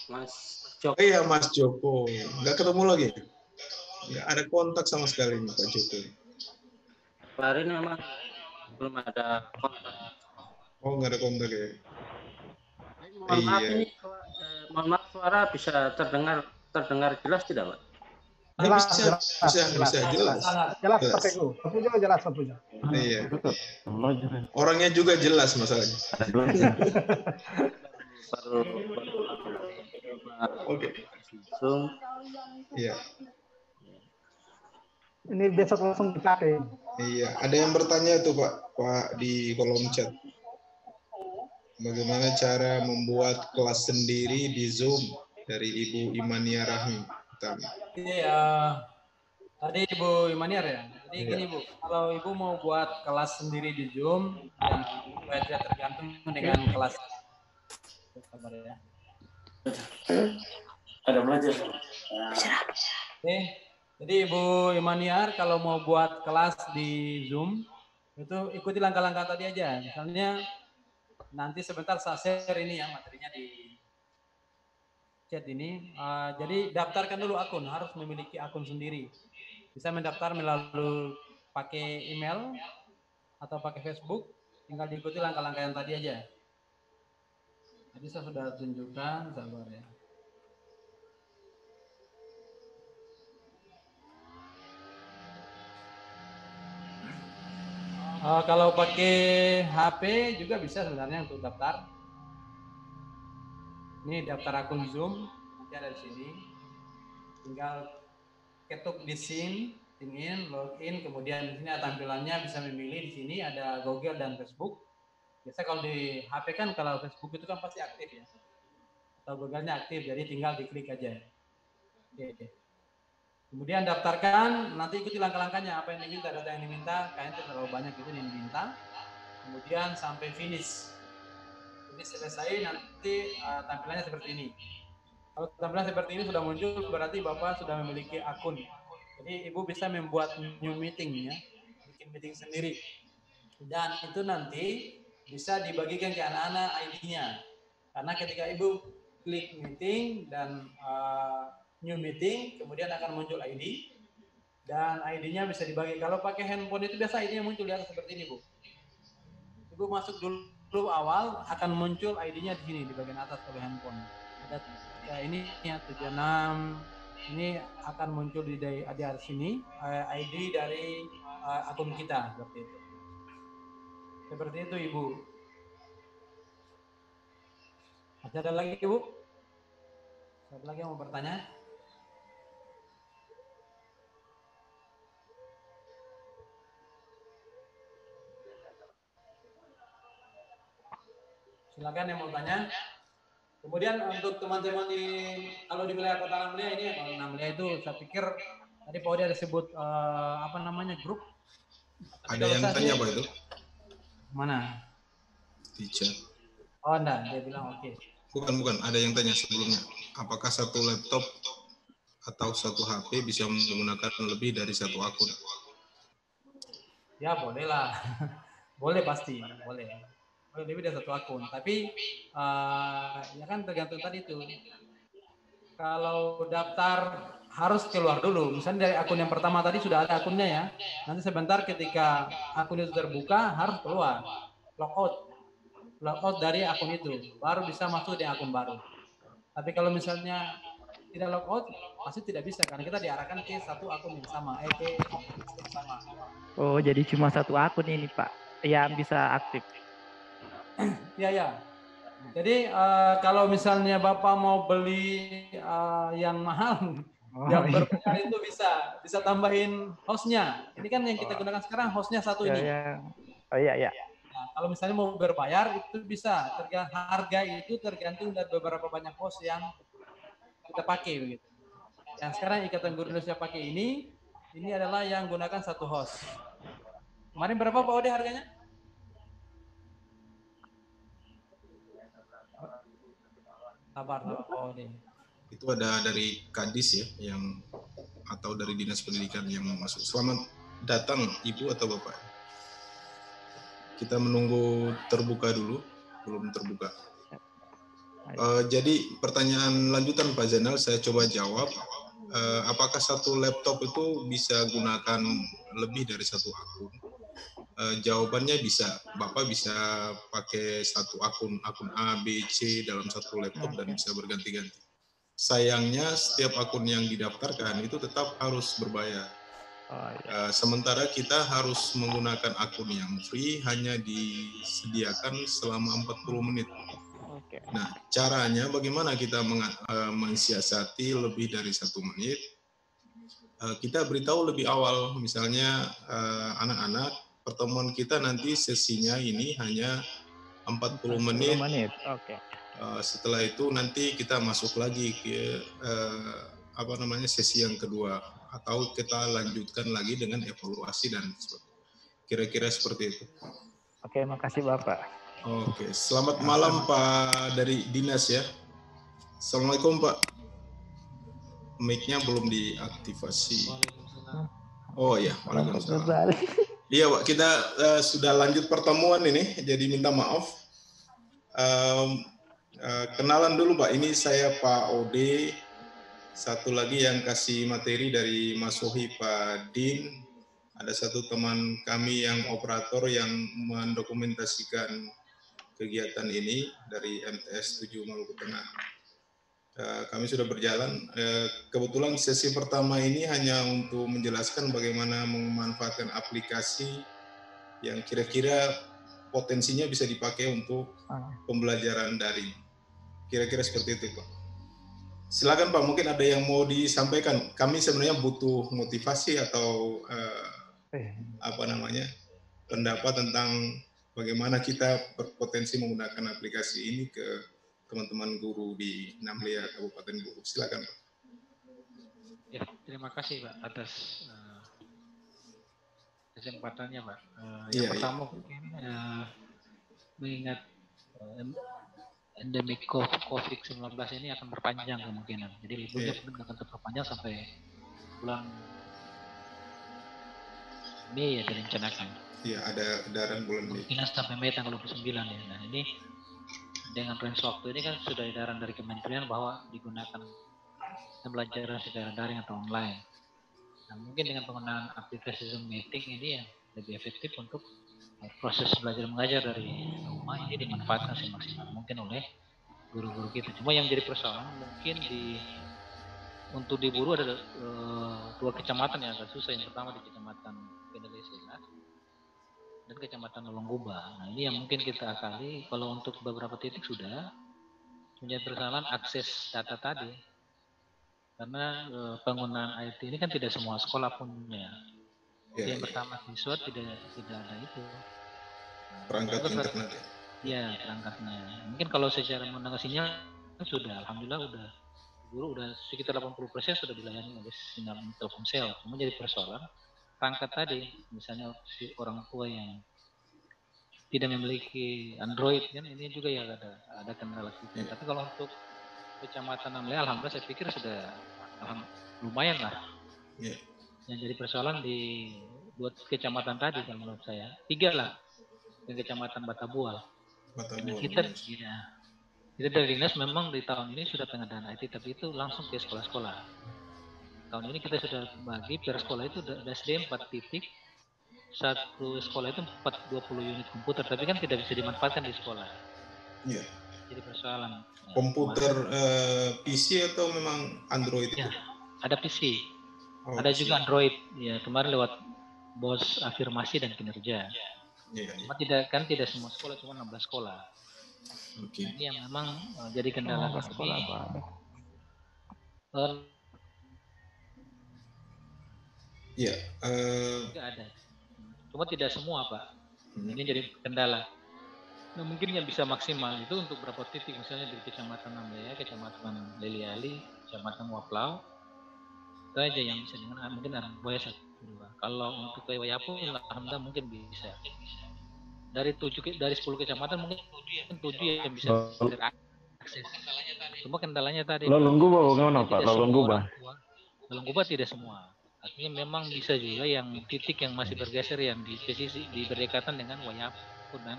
Mas Joko. Iya Mas Joko. Nggak ketemu lagi? Nggak ada kontak sama sekali nih Pak Joko. Kemarin memang belum ada kontak. Oh nggak ada kontak ya? Mohon maaf ini, mohon maaf suara bisa terdengar jelas tidak Pak? Jelas, jelas Pak Teguh. Jelas. Iya. Orangnya juga jelas masalahnya. Oke. Zoom. Iya. Ini besok langsung dipakai. Iya, ada yang bertanya tuh Pak di kolom chat. Bagaimana cara membuat kelas sendiri di Zoom dari Ibu Imania Rahmi? Iya, tadi Ibu Imaniar ya. Jadi gini Bu, kalau Ibu mau buat kelas sendiri di Zoom dan supaya tidak tergantung dengan kelas. Ya. Ada belajar. Oke, jadi Ibu Imaniar kalau mau buat kelas di Zoom itu ikuti langkah-langkah tadi aja. Misalnya nanti sebentar saya share ini yang materinya di chat ini. Jadi daftarkan dulu akun, harus memiliki akun sendiri. Bisa mendaftar melalui pakai email atau pakai Facebook, tinggal diikuti langkah-langkah yang tadi aja. Jadi saya sudah tunjukkan, sabar ya. Kalau pakai HP juga bisa sebenarnya untuk daftar. Ini daftar akun Zoom, nanti ada di sini. Tinggal ketuk di sini, in, login, kemudian di sini ada tampilannya, bisa memilih di sini ada Google dan Facebook. Biasa kalau di HP kan kalau Facebook itu kan pasti aktif ya. Atau Google-nya aktif, jadi tinggal diklik aja. Oke. Kemudian daftarkan, nanti ikuti langkah-langkahnya, apa yang diminta, data yang diminta, kayaknya itu terlalu banyak itu yang diminta. Kemudian sampai finish. Ini selesai, nanti tampilannya seperti ini. Kalau tampilan seperti ini sudah muncul, berarti Bapak sudah memiliki akun. Jadi Ibu bisa membuat new meeting ya, bikin meeting sendiri. Dan itu nanti bisa dibagikan ke anak-anak ID-nya. Karena ketika Ibu klik meeting dan new meeting, kemudian akan muncul ID. Dan ID-nya bisa dibagi. Kalau pakai handphone itu biasa ID-nya muncul di atas seperti ini, Bu. Ibu masuk dulu awal, akan muncul ID-nya di sini, di bagian atas kalau handphone. Ada ini ya 76, ini akan muncul di sini, ID dari akun kita, seperti itu. Seperti itu, Ibu. Masih ada lagi, Ibu? Ada lagi yang mau bertanya? Silakan yang mau tanya. Kemudian untuk teman-teman kalau di wilayah Kota Namlia ini, Namlia itu saya pikir tadi Pak Odi ada sebut grup. Ada yang tanya Pak itu? Mana? Di chat. Oh enggak, dia bilang oke. Bukan, ada yang tanya sebelumnya. Apakah satu laptop atau satu HP bisa menggunakan lebih dari satu akun? Ya boleh lah, boleh pasti, boleh lebih dari satu akun. Tapi ya kan tergantung tadi itu. Kalau daftar harus keluar dulu. Misalnya dari akun yang pertama tadi sudah ada akunnya ya. Nanti sebentar ketika akun itu terbuka harus keluar, logout dari akun itu, baru bisa masuk di akun baru. Tapi kalau misalnya tidak logout, pasti tidak bisa karena kita diarahkan ke satu akun yang sama, ke list yang sama. Oh, jadi cuma satu akun ini Pak yang bisa aktif. Iya ya. Jadi kalau misalnya Bapak mau beli yang mahal, yang berbayar itu bisa tambahin hostnya. Ini kan yang kita gunakan sekarang hostnya satu ini. Oh iya ya. Nah, kalau misalnya mau berbayar itu bisa. Harga itu tergantung dari beberapa banyak host yang kita pakai begitu. Yang sekarang Ikatan Guru Indonesia pakai ini adalah yang gunakan satu host. Kemarin berapa Pak Ode harganya? Sabar Pak Ode. Itu ada dari Kadis ya, yang atau dari Dinas Pendidikan yang mau masuk. Selamat datang Ibu atau Bapak. Kita menunggu terbuka dulu, belum terbuka. Jadi pertanyaan lanjutan Pak Zainal saya coba jawab. Apakah satu laptop itu bisa gunakan lebih dari satu akun? Jawabannya bisa. Bapak bisa pakai satu akun A, B, C dalam satu laptop dan bisa berganti-ganti. Sayangnya setiap akun yang didaftarkan itu tetap harus berbayar. Sementara kita harus menggunakan akun yang free hanya disediakan selama 40 menit. Nah, caranya bagaimana kita mensiasati lebih dari 1 menit? Kita beritahu lebih awal, misalnya anak-anak, pertemuan kita nanti sesinya ini hanya 40 menit. Setelah itu nanti kita masuk lagi ke sesi yang kedua, atau kita lanjutkan lagi dengan evaluasi dan kira-kira seperti itu. Oke, makasih Bapak. Oke, selamat malam Pak dari Dinas ya. Assalamualaikum Pak. Mic-nya belum diaktifasi. Oh iya, waalaikumsalam. Iya Pak, kita sudah lanjut pertemuan ini, jadi minta maaf. Kenalan dulu Pak, ini saya Pak Ode. Satu lagi yang kasih materi dari Mas Sohi Pak Din. Ada satu teman kami yang operator yang mendokumentasikan kegiatan ini dari MTS 7 Maluku Tengah. Kami sudah berjalan. Kebetulan sesi pertama ini hanya untuk menjelaskan bagaimana memanfaatkan aplikasi yang kira-kira potensinya bisa dipakai untuk pembelajaran daring. Kira-kira seperti itu, Pak. Silakan Pak, mungkin ada yang mau disampaikan. Kami sebenarnya butuh motivasi atau pendapat tentang bagaimana kita berpotensi menggunakan aplikasi ini ke teman-teman guru di Namlia Kabupaten Buru. Silakan Pak. Ya, terima kasih Pak atas kesempatannya Pak. Yang pertama mungkin mengingat endemik COVID-19 ini akan berpanjang kemungkinan. Jadi liburnya akan terperpanjang sampai bulan Mei ya direncanakan. Iya, ada edaran bulan Mei. Kemungkinan sampai Mei tanggal 29 ya. Nah ini dengan range waktu ini kan sudah edaran dari Kementerian bahwa digunakan pembelajaran secara daring atau online. Nah, mungkin dengan penggunaan aplikasi Zoom Meeting ini yang lebih efektif untuk proses belajar mengajar dari rumah ini dimanfaatkan semaksimal mungkin oleh guru-guru kita. Cuma yang jadi persoalan mungkin untuk di Buru ada 2 kecamatan yang agak susah. Yang pertama di Kecamatan Pendelesela dan Kecamatan Lolongguba. Nah ini yang mungkin kita akali. Kalau untuk beberapa titik sudah menjadi persoalan akses data tadi, karena penggunaan IT ini kan tidak semua sekolah punya. Yang pertama siswa tidak ada itu perangkat internet. Ya perangkatnya. Mungkin kalau secara mengatasinya sudah, alhamdulillah guru udah sekitar 80% sudah dilayani oleh sinyal Telkomsel. Cuma jadi persoalan perangkat tadi, misalnya si orang tua yang tidak memiliki Android kan ini juga ya ada kendala kita. Tapi kalau untuk Kecamatan Namlia, alhamdulillah saya pikir sudah lumayan lah. Yang jadi persoalan di 2 kecamatan tadi kalau menurut saya, 3 lah, di Kecamatan Batabual. Kita dari dinas memang di tahun ini sudah pengadaan IT, tapi itu langsung ke sekolah-sekolah. tahun ini kita sudah bagi per sekolah itu SD 4 titik, satu sekolah itu 20 unit komputer, tapi kan tidak bisa dimanfaatkan di sekolah. Iya. Jadi persoalan. Komputer PC atau memang Android? Ya, ada PC. Ada juga Android. Ya, kemarin lewat bos afirmasi dan kinerja. Iya. Cuma tidak semua sekolah, cuma 16 sekolah. Oke. Ini yang memang jadi kendala kami. Sekolah, Pak. Iya. Tidak ada. Cuma tidak semua, Pak. Ini jadi kendala. Nah, mungkin yang bisa maksimal itu untuk berapa titik, misalnya di Kecamatan Ambaya, Kecamatan Leliali, Kecamatan Waplau, itu aja yang bisa dengan mungkin Ambaya 1, 2. Kalau untuk ke Wayapu, alhamdulillah mungkin bisa. Dari 10 kecamatan mungkin 7 yang bisa terakses. Cuma kendalanya tadi. Lolongguba bagaimana Pak? Lolongguba tidak semua. Artinya memang bisa juga yang titik yang masih bergeser yang di berdekatan dengan Wayapu dan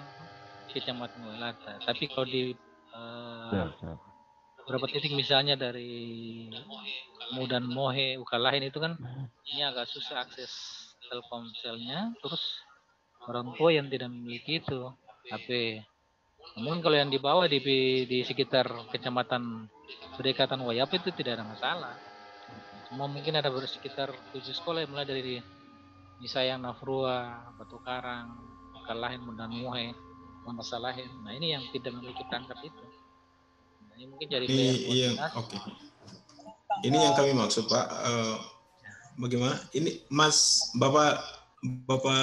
Kecamatan Welata. Tapi kalau di beberapa titik misalnya dari Mudan Mohe, Ukalahin itu kan ini agak susah akses Telkomselnya, terus orang tua yang tidak memiliki itu HP. Namun kalau yang di bawah di sekitar Kecamatan berdekatan Wayapu itu tidak ada masalah. Cuma mungkin ada sekitar 7 sekolah yang mulai dari Misayang, Nafrua, Batu Karang, Ukalahin, Mudan Mohe, Masalahin. Nah ini yang tidak memiliki perangkat itu. Nah, ini mungkin jadi oke. Ini yang kami maksud Pak. Bagaimana? Ini Bapak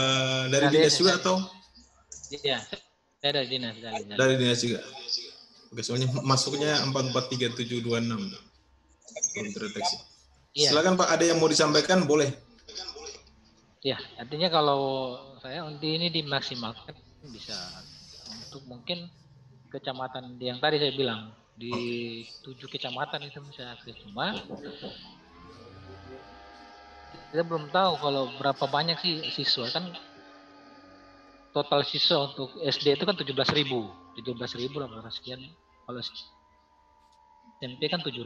dari dinas juga atau? Iya, saya dari dinas. Dari dinas juga. Oke, soalnya masuknya 443726 belum terdeteksi. Iya. Silakan Pak, ada yang mau disampaikan boleh. Ya, artinya kalau saya ini dimaksimalkan bisa. Untuk mungkin kecamatan yang tadi saya bilang di 7 kecamatan itu bisa akses, cuma kita belum tahu kalau berapa banyak sih siswa. Kan total siswa untuk SD itu kan 17.000 berapa sekian, kalau SMP kan 7.000.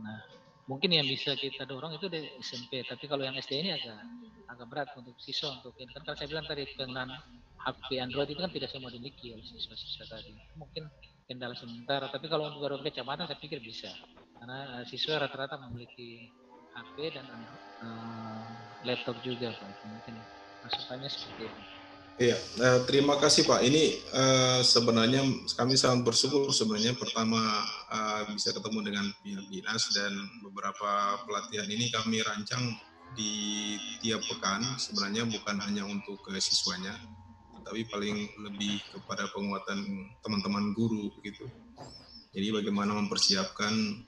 Nah mungkin yang bisa kita dorong itu di SMP, tapi kalau yang SD ini agak berat untuk siswa. Untuk ini kan kalau saya bilang tadi penggunaan HP Android itu kan tidak semua dimiliki oleh siswa-siswa tadi. Mungkin kendala sementara, tapi kalau untuk beberapa kecamatan saya pikir bisa. Karena siswa rata-rata memiliki HP dan laptop juga, Pak. Mungkin masukannya seperti itu. Iya, terima kasih Pak. Ini sebenarnya kami sangat bersyukur sebenarnya pertama bisa ketemu dengan pihak dinas, dan beberapa pelatihan ini kami rancang di tiap pekan. Sebenarnya bukan hanya untuk siswanya, tapi paling lebih kepada penguatan teman-teman guru begitu. Jadi bagaimana mempersiapkan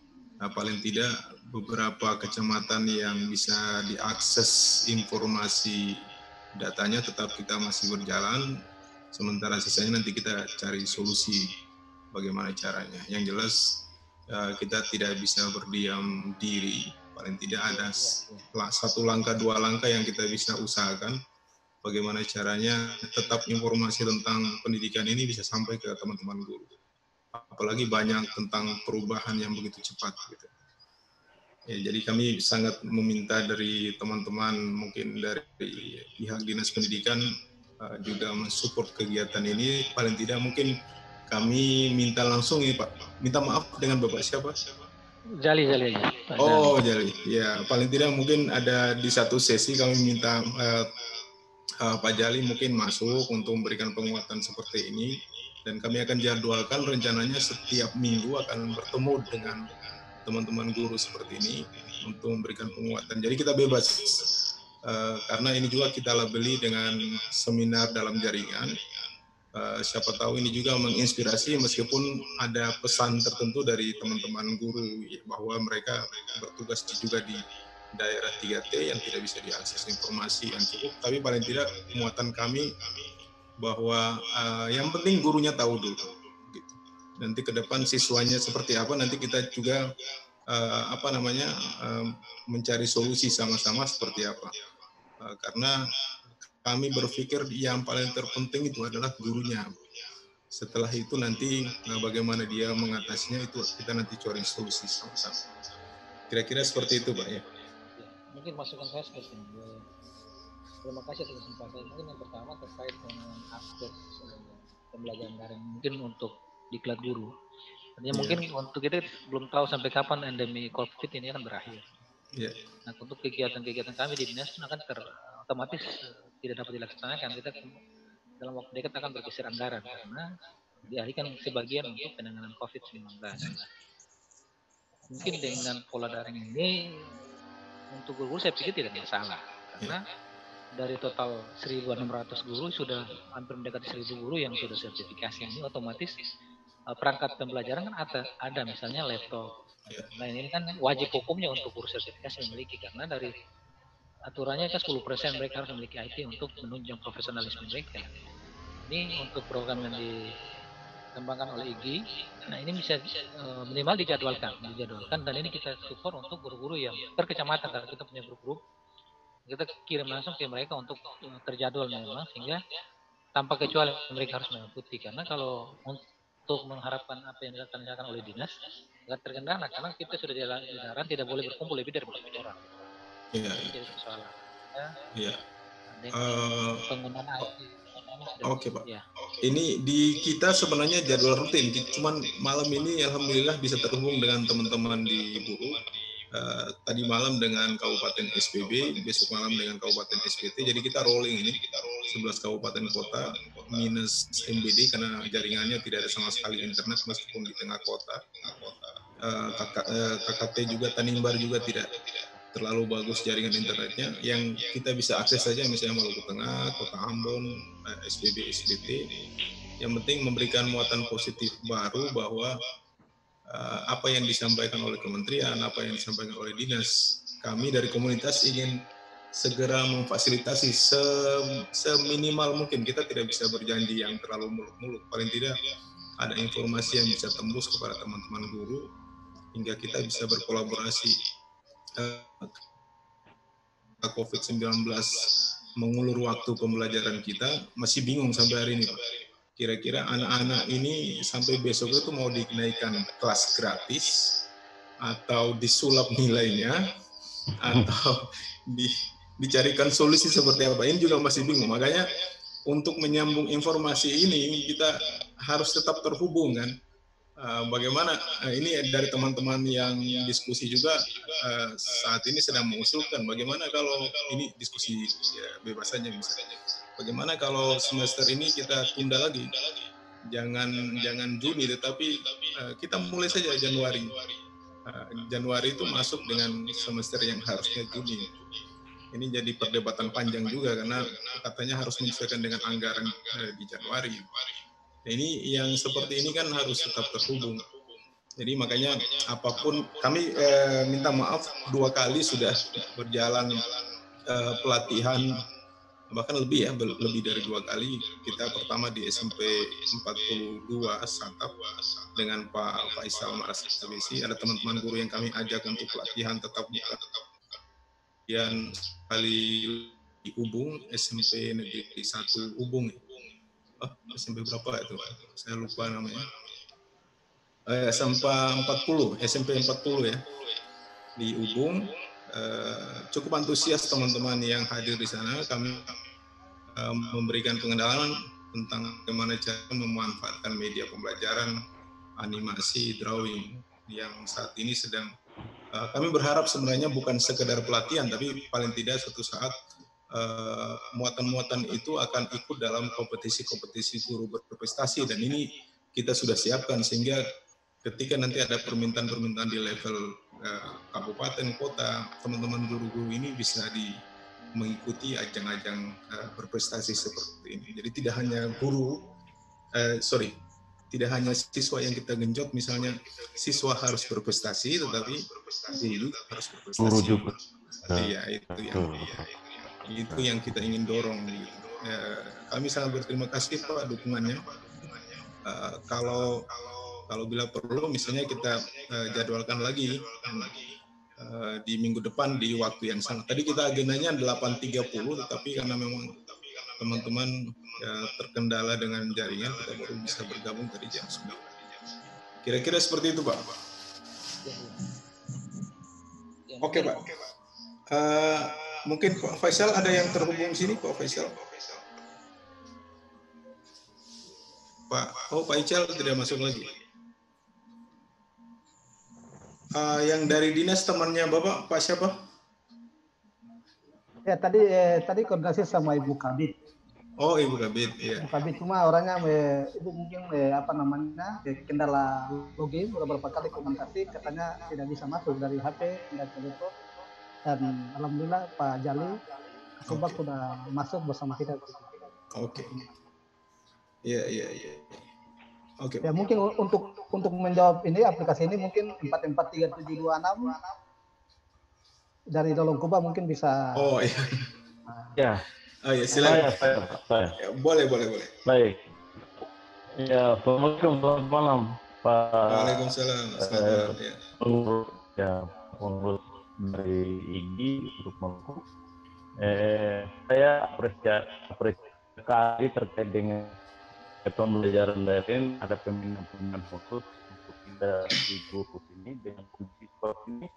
paling tidak beberapa kecamatan yang bisa diakses informasi datanya, tetap kita masih berjalan, sementara sisanya nanti kita cari solusi bagaimana caranya. Yang jelas kita tidak bisa berdiam diri, paling tidak ada 1 langkah 2 langkah yang kita bisa usahakan bagaimana caranya tetap informasi tentang pendidikan ini bisa sampai ke teman-teman guru. Apalagi banyak tentang perubahan yang begitu cepat gitu. Ya, jadi kami sangat meminta dari teman-teman, mungkin dari pihak dinas pendidikan juga mensupport kegiatan ini. Paling tidak mungkin kami minta langsung ini Pak, minta maaf dengan Bapak siapa? Jali. Oh Jali, ya paling tidak mungkin ada di satu sesi kami minta Pak Jali mungkin masuk untuk memberikan penguatan seperti ini, dan kami akan jadwalkan rencananya setiap minggu akan bertemu dengan teman-teman guru seperti ini untuk memberikan penguatan. Jadi kita bebas karena ini juga kita labeli dengan seminar dalam jaringan. Siapa tahu ini juga menginspirasi, meskipun ada pesan tertentu dari teman-teman guru bahwa mereka bertugas juga di daerah 3T yang tidak bisa diakses informasi yang cukup, tapi paling tidak muatan kami bahwa yang penting gurunya tahu dulu gitu. Nanti ke depan siswanya seperti apa, nanti kita juga mencari solusi sama-sama seperti apa, karena kami berpikir yang paling terpenting itu adalah gurunya. Setelah itu nanti bagaimana dia mengatasinya itu kita nanti cari solusi sama-sama. Kira-kira seperti itu Pak ya. mungkin masukan saya seperti ini. Terima kasih atas kesempatan. Mungkin yang pertama terkait dengan akses pembelajaran daring mungkin untuk diklat guru. Artinya mungkin untuk kita belum tahu sampai kapan endemi COVID ini akan berakhir. Nah, untuk kegiatan-kegiatan kami di dinas akan otomatis tidak dapat dilaksanakan. Kita dalam waktu dekat akan bergeser anggaran karena dialihkan sebagian untuk penanganan COVID-19. Mungkin dengan pola daring ini untuk guru saya pikir tidak masalah karena dari total 1.600 guru sudah hampir mendekati 1.000 guru yang sudah sertifikasi. Ini otomatis perangkat pembelajaran kan ada misalnya laptop. Nah ini kan wajib hukumnya untuk guru sertifikasi memiliki karena dari aturannya kan 10% mereka harus memiliki IT untuk menunjang profesionalisme mereka. Ini untuk program yang dikembangkan oleh IGI. Nah ini bisa minimal dijadwalkan dan ini kita support untuk guru-guru yang per kecamatan karena kita punya grup-grup. Kita kirim langsung ke mereka untuk terjadwal memang sehingga tanpa kecuali mereka harus mengikuti karena kalau untuk mengharapkan apa yang dilaksanakan oleh dinas nggak terkendala karena kita sudah dilarang tidak boleh berkumpul lebih dari 4 orang. Jadi persoalan. Penggunaan IT. Oke Pak. Ini di kita sebenarnya jadwal rutin, cuman malam ini alhamdulillah bisa terhubung dengan teman-teman di Buru. Tadi malam dengan Kabupaten SPB, besok malam dengan Kabupaten SPT. Jadi kita rolling ini 11 kabupaten kota minus MBD karena jaringannya tidak ada sama sekali internet meskipun di tengah kota. KKT juga Tanimbar juga tidak terlalu bagus jaringan internetnya. Yang kita bisa akses saja misalnya Maluku Tengah, Kota Ambon, SPB, SPT. Yang penting memberikan muatan positif baru bahwa apa yang disampaikan oleh kementerian, apa yang disampaikan oleh dinas, kami dari komunitas ingin segera memfasilitasi seminimal mungkin. Kita tidak bisa berjanji yang terlalu muluk-muluk, paling tidak ada informasi yang bisa tembus kepada teman-teman guru hingga kita bisa berkolaborasi. COVID-19 mengulur waktu pembelajaran kita, masih bingung sampai hari ini Pak. Kira-kira anak-anak ini sampai besok itu mau dinaikkan kelas gratis atau disulap nilainya atau dicarikan solusi seperti apa, ini juga masih bingung. Makanya untuk menyambung informasi ini kita harus tetap terhubung kan. Bagaimana ini dari teman-teman yang diskusi juga saat ini sedang mengusulkan bagaimana kalau ini diskusi bebas saja misalnya. Bagaimana kalau semester ini kita tunda lagi, jangan Juni, tetapi kita mulai saja Januari. Januari itu masuk dengan semester yang harusnya Juni. Ini jadi perdebatan panjang juga karena katanya harus menyesuaikan dengan anggaran di Januari. Ini yang seperti ini kan harus tetap terhubung. Jadi makanya apapun kami minta maaf 2 kali sudah berjalan pelatihan. Bahkan lebih dari 2 kali. Kita pertama di SMP 42 Santap dengan Pak Faisal Maras Abisi. Ada teman-teman guru yang kami ajak untuk pelatihan tetap muka. Kemudian kali di Ubung, SMP Negeri 1 Ubung. SMP berapa itu? Saya lupa namanya. SMP 40 ya. Di Ubung. Cukup antusias teman-teman yang hadir di sana. Kami memberikan pengenalan tentang bagaimana cara memanfaatkan media pembelajaran, animasi, drawing yang saat ini sedang kami berharap sebenarnya bukan sekedar pelatihan, tapi paling tidak suatu saat muatan-muatan itu akan ikut dalam kompetisi-kompetisi guru berprestasi, dan ini kita sudah siapkan sehingga ketika nanti ada permintaan-permintaan di level kabupaten, kota, teman-teman guru-guru ini bisa mengikuti ajang-ajang berprestasi seperti ini. Jadi tidak hanya tidak hanya siswa yang kita genjot, misalnya siswa harus berprestasi, tetapi guru juga harus berprestasi. Guru juga. Iya, itu yang kita ingin dorong. Gitu. Kami sangat berterima kasih Pak dukungannya. Kalau bila perlu, misalnya kita jadwalkan lagi di minggu depan di waktu yang sama. Tadi kita agendanya 8.30, tetapi karena memang teman-teman terkendala dengan jaringan, kita baru bisa bergabung tadi jam 9. Kira-kira seperti itu Pak. Oke Pak. Mungkin Pak Faisal ada yang terhubung sini, Pak Faisal. Pak Ical tidak masuk lagi. Yang dari dinas temannya Bapak, Pak siapa? Ya tadi koordinasi sama Ibu Kabit. Oh, Ibu Kabit, iya. Ibu Kabit cuma orangnya Ibu mungkin kendala login beberapa kali komunikasi katanya tidak bisa masuk dari HP tidak telepon, dan alhamdulillah Pak Jali Subak sudah masuk bersama kita. Oke. Iya. Oke. Ya mungkin untuk menjawab ini aplikasi ini mungkin 443726 dari Dolong Kuba mungkin bisa. Oh iya. Ya. Oh ya, silakan. Saya. Ya, boleh. Baik. Ya, assalamualaikum, selamat malam, Pak. Waalaikumsalam. Pengurus dari IGI untuk Maluku. Saya apresiasi sekali terkait dengan pembelajaran daring, ada pembinaan khusus untuk kita di grup ini dengan kondisi seperti ini.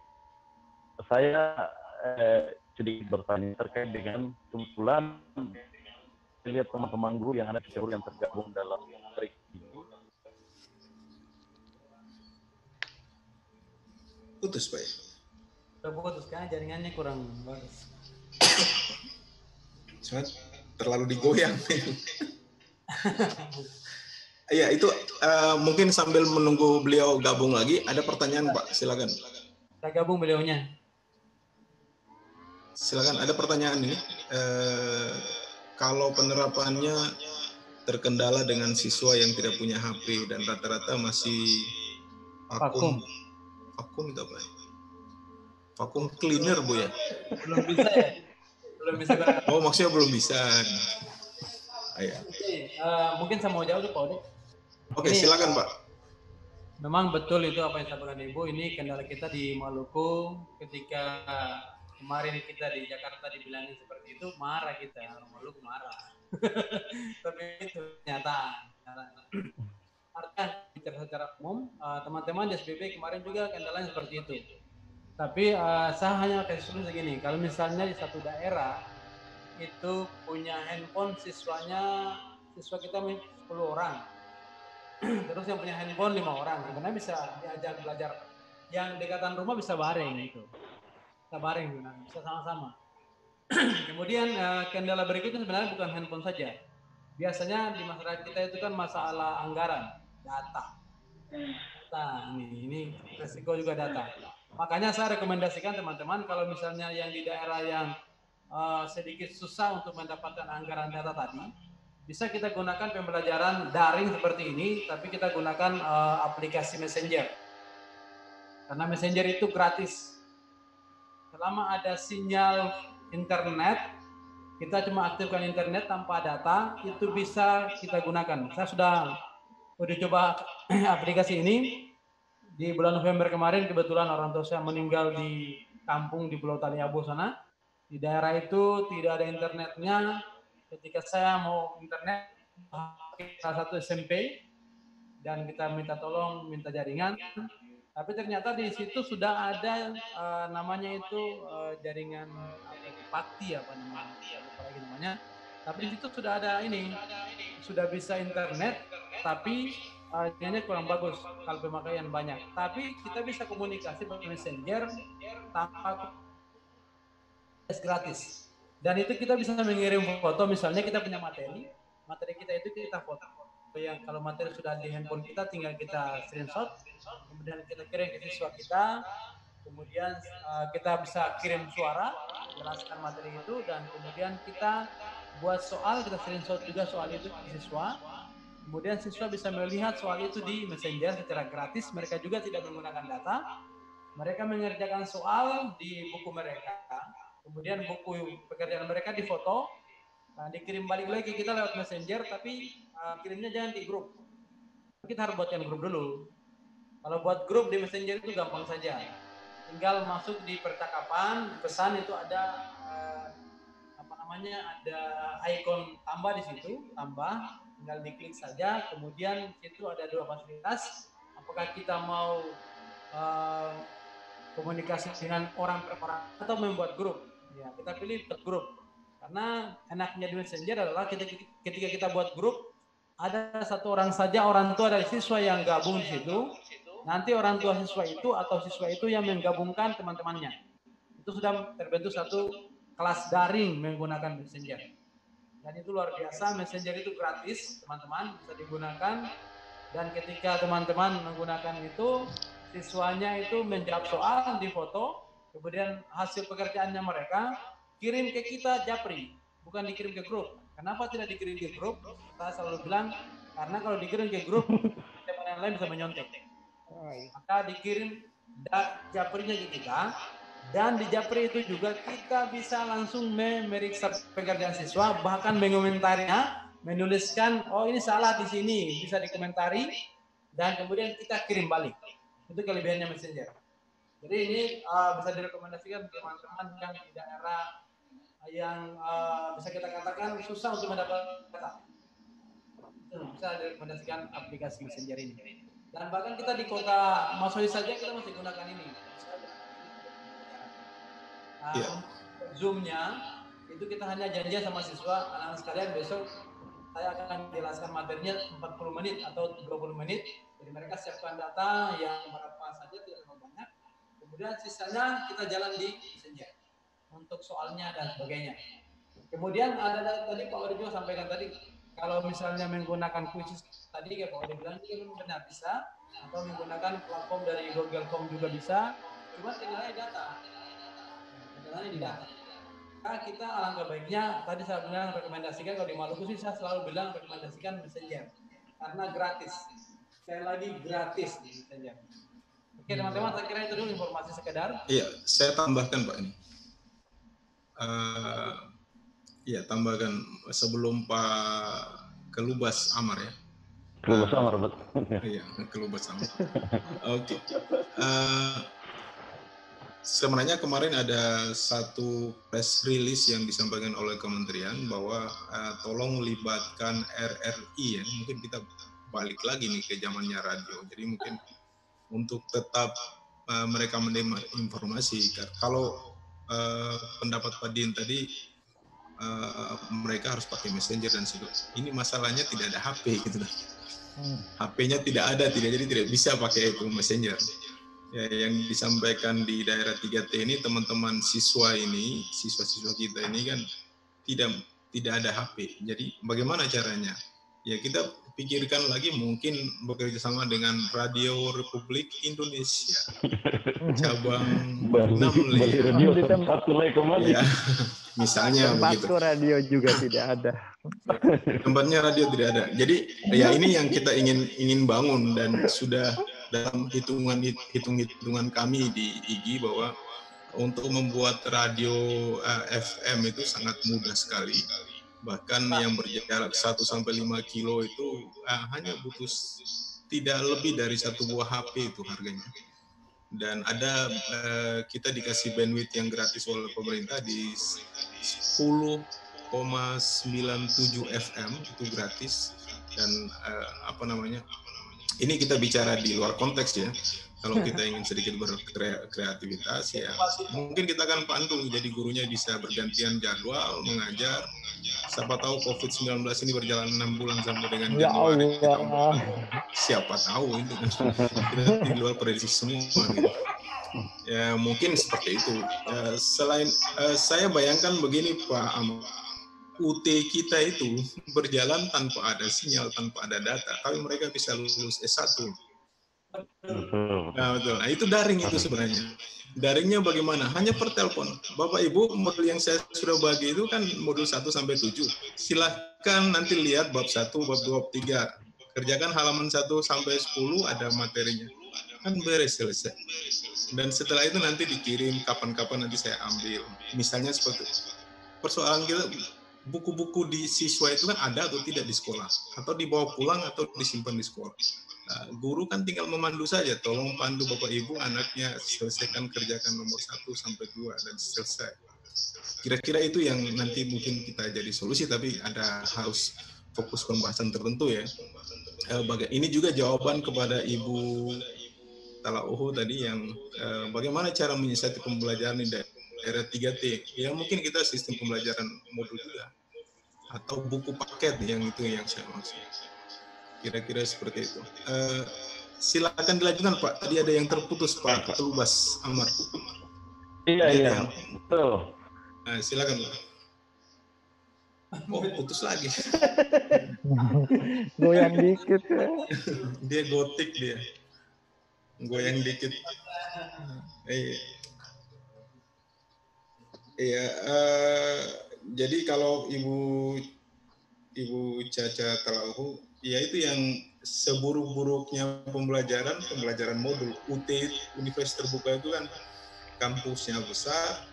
Saya sedikit bertanya terkait dengan kebetulan lihat teman-teman guru yang ada di seluruh yang tergabung dalam trik ini. Putus, Pak. Putus kan jaringannya kurang bagus. Terlalu digoyang. Iya, itu mungkin sambil menunggu beliau gabung lagi, ada pertanyaan Pak, silakan. Kita gabung beliaunya. Silakan, ada pertanyaan ini. Kalau penerapannya terkendala dengan siswa yang tidak punya HP dan rata-rata masih vakum itu apa? Vakum cleaner, Bu ya? Belum bisa ya? Belum bisa. Oh, maksudnya belum bisa. Ya. Mungkin saya mau jawab dulu, Pak Ode. Oke, silakan Pak. Memang betul itu apa yang disampaikan Ibu. Ini kendala kita di Maluku ketika kemarin kita di Jakarta dibilangin seperti itu, marah kita, orang Maluku marah. Tapi itu kenyataan. Artinya bicara secara umum, teman-teman di SBB kemarin juga kendalanya seperti itu. Tapi saya hanya kasih solusi segini, kalau misalnya di satu daerah itu punya handphone siswa kita 10 orang, terus yang punya handphone 5 orang, sebenarnya bisa diajak belajar. Yang dekatan rumah bisa bareng gitu. Bisa bareng, bisa sama-sama. Kemudian kendala berikutnya sebenarnya bukan handphone saja. Biasanya di masyarakat kita itu kan masalah anggaran, data. Ini resiko juga data. Makanya saya rekomendasikan teman-teman kalau misalnya yang di daerah yang sedikit susah untuk mendapatkan anggaran data tadi, bisa kita gunakan pembelajaran daring seperti ini, tapi kita gunakan aplikasi Messenger. Karena Messenger itu gratis. Selama ada sinyal internet, kita cuma aktifkan internet tanpa data, itu bisa kita gunakan. Saya sudah coba aplikasi ini di bulan November kemarin. Kebetulan orang tua saya meninggal di kampung di Pulau Taliabu sana. Di daerah itu tidak ada internetnya. Ketika saya mau internet, salah satu SMP, dan kita minta tolong, minta jaringan. Tapi ternyata di situ sudah ada namanya itu jaringan Pakti apa namanya. Tapi di situ sudah ada ini, sudah bisa internet, tapi jaringannya kurang bagus kalau pemakaian banyak. Tapi kita bisa komunikasi pakai Messenger tanpa gratis. Dan itu kita bisa mengirim foto, misalnya kita punya materi kita itu kita foto. Yang kalau materi sudah di handphone kita, tinggal kita screenshot, kemudian kita kirim ke siswa kita, kemudian kita bisa kirim suara, jelaskan materi itu, dan kemudian kita buat soal, kita screenshot juga soal itu ke siswa, kemudian siswa bisa melihat soal itu di Messenger secara gratis. Mereka juga tidak menggunakan data, mereka mengerjakan soal di buku mereka, kemudian buku pekerjaan mereka difoto, dikirim balik lagi kita lewat Messenger, tapi kirimnya jangan di grup. Kita harus buatkan grup dulu. Kalau buat grup di Messenger itu gampang saja. Tinggal masuk di percakapan, pesan itu ada ada ikon tambah di situ, tinggal diklik saja. Kemudian situ ada 2 fasilitas. Apakah kita mau komunikasi dengan orang per orang atau membuat grup. Ya, kita pilih per grup. Karena enaknya di Messenger adalah ketika kita buat grup, ada satu orang saja orang tua dari siswa yang gabung di situ. Nanti orang tua siswa itu atau siswa itu yang menggabungkan teman-temannya. Itu sudah terbentuk satu kelas daring menggunakan Messenger. Dan itu luar biasa, Messenger itu gratis, teman-teman, bisa digunakan. Dan ketika teman-teman menggunakan itu, siswanya itu menjawab soal di foto, kemudian hasil pekerjaannya mereka kirim ke kita Japri, bukan dikirim ke grup. Kenapa tidak dikirim ke grup? Saya selalu bilang, karena kalau dikirim ke grup, teman yang lain bisa menyontek. Maka dikirim Japrinya ke kita, dan di Japri itu juga kita bisa langsung memeriksa pekerjaan siswa, bahkan mengomentarinya, menuliskan, oh ini salah di sini, bisa dikomentari, dan kemudian kita kirim balik. Itu kelebihannya Messenger. Jadi ini bisa direkomendasikan teman-teman yang di daerah yang bisa kita katakan susah untuk mendapat data. Bisa direkomendasikan aplikasi Messenger ini. Dan bahkan kita di kota Masohi saja kita masih gunakan ini. Zoom-nya itu kita hanya janji sama siswa, anak-anak sekalian besok saya akan jelaskan materinya 40 menit atau 20 menit. Jadi mereka siapkan data yang berapa saja, tidak terlalu banyak. Kemudian sisanya kita jalan di Messenger untuk soalnya dan sebagainya. Kemudian ada tadi Pak Odi juga sampaikan tadi, kalau misalnya menggunakan kuis tadi kayak Pak Odi bilang itu benar bisa, atau menggunakan platform dari Google Form juga bisa. Cuma kendalanya data. Kendalanya di data. Nah, kita alangkah baiknya tadi saya bilang rekomendasikan, kalau di Maluku sih saya selalu bilang rekomendasikan Messenger karena gratis. Sekali lagi gratis di Messenger. Oke teman-teman, saya kira itu dulu informasi sekedar. Iya, saya tambahkan Pak ini. Iya, tambahkan sebelum Pak Kelubas Amar ya. Kelubas Amar, betul. Iya, Kelubas Amar. Oke. Sebenarnya kemarin ada satu press release yang disampaikan oleh kementerian bahwa tolong libatkan RRI ya. Mungkin kita balik lagi nih ke zamannya radio. Jadi mungkin untuk tetap mereka menerima informasi. Kalau pendapat Pak Din tadi mereka harus pakai Messenger dan sebagainya. Ini masalahnya tidak ada HP gitu. HP-nya tidak ada, jadi tidak bisa pakai itu Messenger. Ya, yang disampaikan di daerah 3T ini teman-teman siswa kita ini kan tidak ada HP. Jadi bagaimana caranya? Ya kita pikirkan lagi, mungkin bekerja sama dengan Radio Republik Indonesia cabang 6 radio tempat ya, misalnya begitu. Radio juga tidak ada. Tempatnya radio tidak ada. Jadi ya ini yang kita ingin bangun, dan sudah dalam hitung-hitungan kami di IGI bahwa untuk membuat radio FM itu sangat mudah sekali. Bahkan yang berjarak 1-5 kilo itu hanya butuh tidak lebih dari satu buah HP itu harganya. Dan ada kita dikasih bandwidth yang gratis oleh pemerintah di 10,97 FM itu gratis. Dan ini kita bicara di luar konteks ya. Kalau kita ingin sedikit berkreativitas ya, mungkin kita akan pandu, jadi gurunya bisa bergantian jadwal mengajar. Siapa tahu COVID-19 ini berjalan 6 bulan sampai dengan Januari. Siapa tahu itu kan di luar prediksi semua gitu. Ya mungkin seperti itu. Selain saya bayangkan begini Pak Amar, UT kita itu berjalan tanpa ada sinyal, tanpa ada data, tapi mereka bisa lulus S1. Nah, betul. Nah, itu daring itu sebenarnya. Daringnya bagaimana? Hanya per telepon. Bapak Ibu, modul yang saya sudah bagi itu kan modul 1-7. Silahkan nanti lihat bab 1, bab 2, bab 3. Kerjakan halaman 1-10 ada materinya. Kan beres, selesai. Dan setelah itu nanti dikirim kapan-kapan nanti saya ambil. Misalnya seperti persoalan kita, buku-buku di siswa itu kan ada atau tidak di sekolah, atau dibawa pulang atau disimpan di sekolah. Nah, guru kan tinggal memandu saja, tolong pandu Bapak Ibu anaknya selesaikan kerjakan nomor 1-2 dan selesai. Kira-kira itu yang nanti mungkin kita jadi solusi, tapi harus fokus pembahasan tertentu ya. Ini juga jawaban kepada Ibu Talauhu tadi yang bagaimana cara menyiasati pembelajaran di era 3T. Ya mungkin kita sistem pembelajaran modul juga. Atau buku paket yang itu yang saya maksud. Kira-kira seperti itu. Silakan dilanjutkan Pak. Tadi ada yang terputus Pak Telubas Amar. Iya, betul. Nah, silakan Pak. Oh, putus lagi. Goyang dikit. Dia gotik dia. Goyang dikit. Iya, jadi kalau Ibu Caca tahu, ya itu yang seburuk-buruknya pembelajaran modul UT, Universitas Terbuka itu kan kampusnya besar,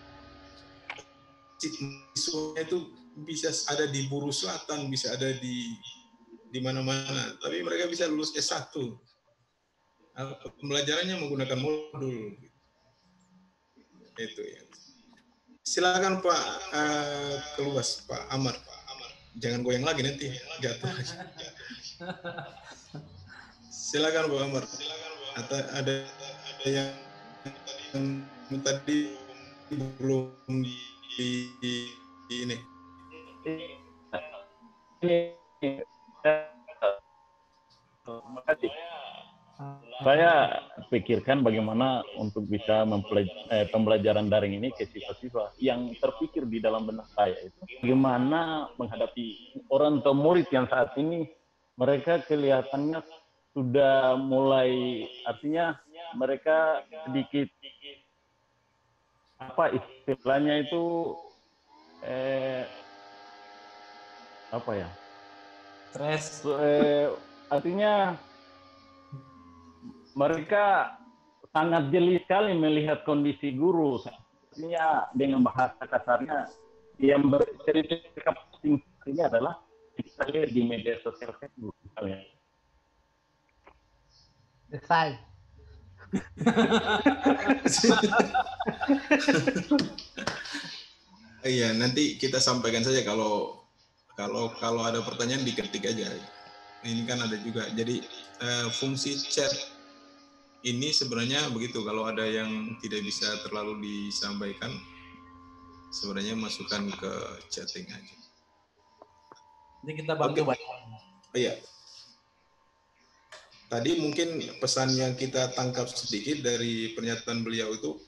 siswanya itu bisa ada di Buru Selatan, bisa ada di mana-mana, tapi mereka bisa lulus S1. Pembelajarannya menggunakan modul. Itu ya. Silakan Pak Keluas, Pak Amar. Jangan goyang lagi nanti jatuh. Silakan Pak Amar. Atau ada yang tadi belum di ini. Terima kasih. Saya pikirkan bagaimana untuk bisa pembelajaran daring ini ke siswa-siswa. Yang terpikir di dalam benak saya itu bagaimana menghadapi orang tua murid yang saat ini mereka kelihatannya sudah mulai, artinya mereka sedikit apa istilahnya itu apa ya? Stres. Artinya mereka sangat jeli sekali melihat kondisi guru. Artinya dengan bahasa kasarnya, yang bercerita penting ini adalah kita lihat di media sosial Facebook misalnya. Selesai. Iya, nanti kita sampaikan saja kalau ada pertanyaan diketik aja. Ini kan ada juga. Jadi fungsi chat ini sebenarnya begitu, kalau ada yang tidak bisa terlalu disampaikan, sebenarnya masukkan ke chatting aja. Nanti kita bantu baca. Iya. Tadi mungkin pesan yang kita tangkap sedikit dari pernyataan beliau itu,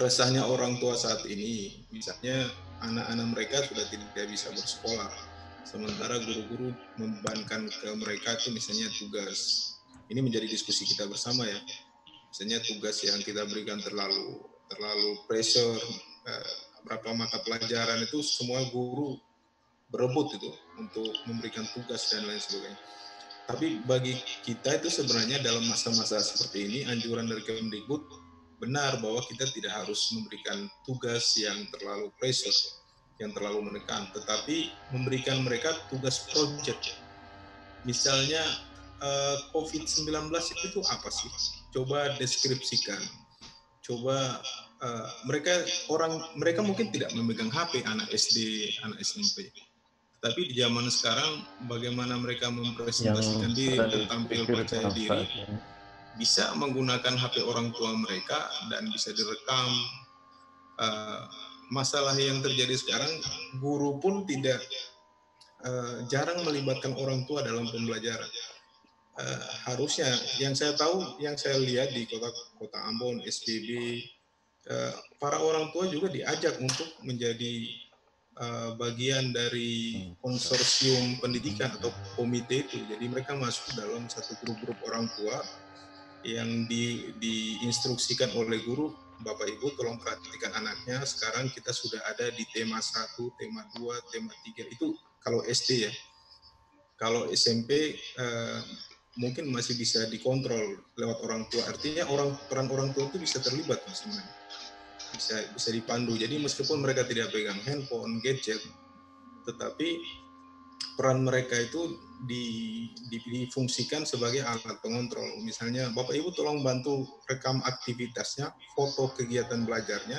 resahnya orang tua saat ini, misalnya anak-anak mereka sudah tidak bisa bersekolah, sementara guru-guru membebankan ke mereka itu misalnya tugas. Ini menjadi diskusi kita bersama ya. Misalnya tugas yang kita berikan terlalu pressure, berapa mata pelajaran itu semua guru berebut itu untuk memberikan tugas dan lain sebagainya. Tapi bagi kita itu sebenarnya dalam masa-masa seperti ini, anjuran dari Kemdikbud benar bahwa kita tidak harus memberikan tugas yang terlalu pressure, yang terlalu menekan, tetapi memberikan mereka tugas project. Misalnya COVID-19 itu apa sih? Coba deskripsikan. Coba mereka mungkin tidak memegang HP, anak SD, anak SMP. Tapi di zaman sekarang bagaimana mereka mempresentasikan diri dan tampil percaya diri, bisa menggunakan HP orang tua mereka dan bisa direkam. Masalah yang terjadi sekarang, guru pun tidak jarang melibatkan orang tua dalam pembelajaran. Harusnya yang saya tahu, yang saya lihat di kota Ambon, SPB, para orang tua juga diajak untuk menjadi bagian dari konsorsium pendidikan atau komite itu. Jadi mereka masuk dalam satu grup-grup orang tua yang diinstruksikan oleh guru, Bapak Ibu tolong perhatikan anaknya, sekarang kita sudah ada di tema 1, tema 2, tema 3, itu kalau SD ya. Kalau SMP mungkin masih bisa dikontrol lewat orang tua, artinya peran orang tua itu bisa terlibat sebenarnya. Bisa dipandu. Jadi meskipun mereka tidak pegang handphone, gadget, tetapi peran mereka itu difungsikan sebagai alat pengontrol. Misalnya, Bapak Ibu tolong bantu rekam aktivitasnya, foto kegiatan belajarnya,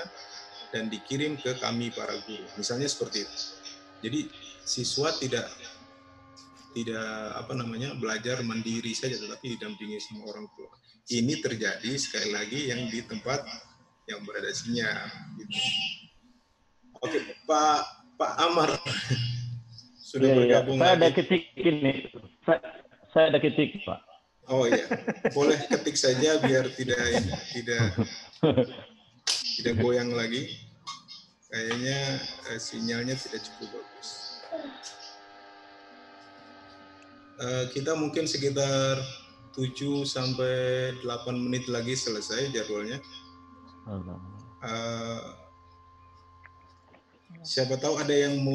dan dikirim ke kami para guru. Misalnya seperti itu. Jadi siswa tidak belajar mandiri saja, tetapi didampingi sama orang tua. Ini terjadi sekali lagi yang di tempat yang berada sinyal. Gitu. Oke, Pak Amar sudah bergabung saya lagi. Ada ketik ini. Saya ada ketik, Pak. Oh iya, boleh ketik saja biar tidak goyang lagi. Kayaknya sinyalnya tidak cukup bagus. Kita mungkin sekitar 7 sampai 8 menit lagi selesai jadwalnya. Siapa tahu ada yang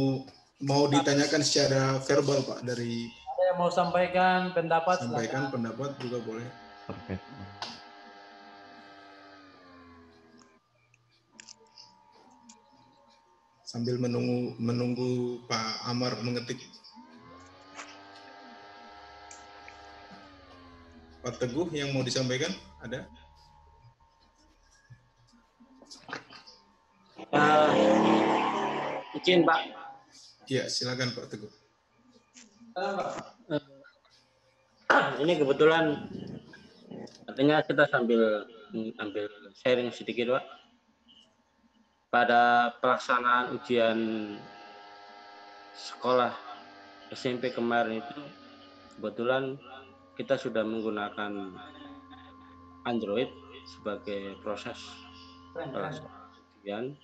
mau ditanyakan secara verbal, Pak, dari ada yang mau sampaikan pendapat? Sampaikan pendapat juga boleh. Oke. Sambil menunggu Pak Amar mengetik. Pak Teguh yang mau disampaikan ada? Izin, Pak. Iya, silakan Pak Teguh. Ini kebetulan artinya kita sambil sharing sedikit, Pak. Pada pelaksanaan ujian sekolah SMP kemarin itu kebetulan kita sudah menggunakan Android sebagai proses pelaksanaan ujian.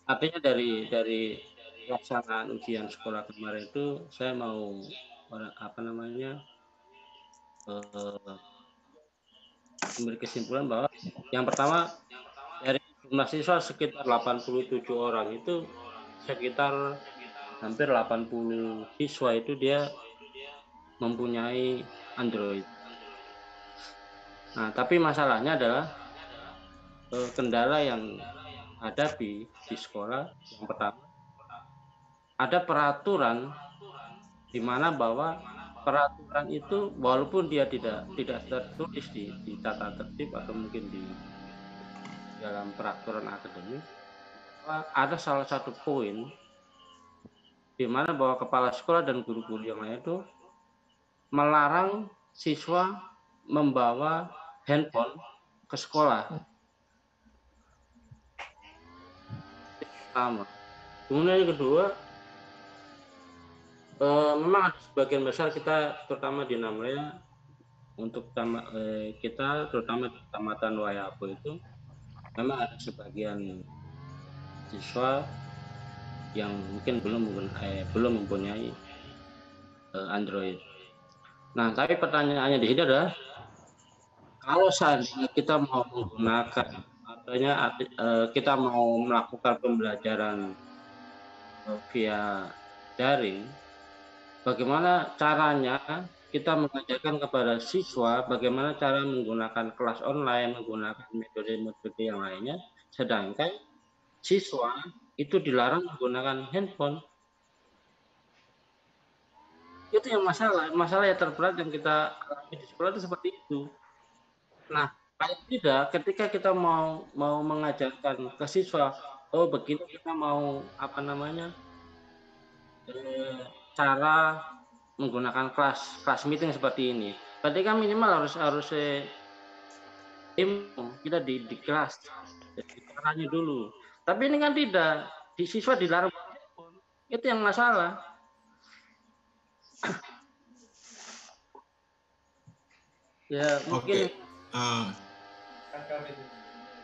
Artinya dari pelaksanaan ujian sekolah kemarin itu saya mau memberi kesimpulan bahwa yang pertama dari jumlah siswa sekitar 87 orang itu sekitar hampir 80 siswa itu dia mempunyai Android. Nah, tapi masalahnya adalah kendala yang hadapi di sekolah. Yang pertama, ada peraturan di mana bahwa peraturan itu walaupun dia tidak tertulis di tata tertib atau mungkin di dalam peraturan akademik, ada salah satu poin di mana bahwa kepala sekolah dan guru-guru yang lain itu melarang siswa membawa handphone ke sekolah. Pertama. Kemudian yang kedua, memang ada sebagian besar kita terutama di Namraya untuk kita terutama di Kecamatan Wayapo itu memang ada sebagian siswa yang mungkin belum mempunyai Android. Nah, tapi pertanyaannya di sini adalah kalau seandainya kita mau menggunakan artinya kita mau melakukan pembelajaran via daring, bagaimana caranya kita mengajarkan kepada siswa bagaimana cara menggunakan kelas online, menggunakan metode-metode yang lainnya, sedangkan siswa itu dilarang menggunakan handphone. Itu yang masalah yang terberat yang kita alami di sekolah itu seperti itu. Nah, paling tidak ketika kita mau mengajarkan ke siswa, oh begini kita mau cara menggunakan kelas meeting seperti ini. Berarti kan minimal harus kita di kelas caranya dulu. Tapi ini kan tidak, di siswa dilarang. Itu yang masalah. Ya mungkin.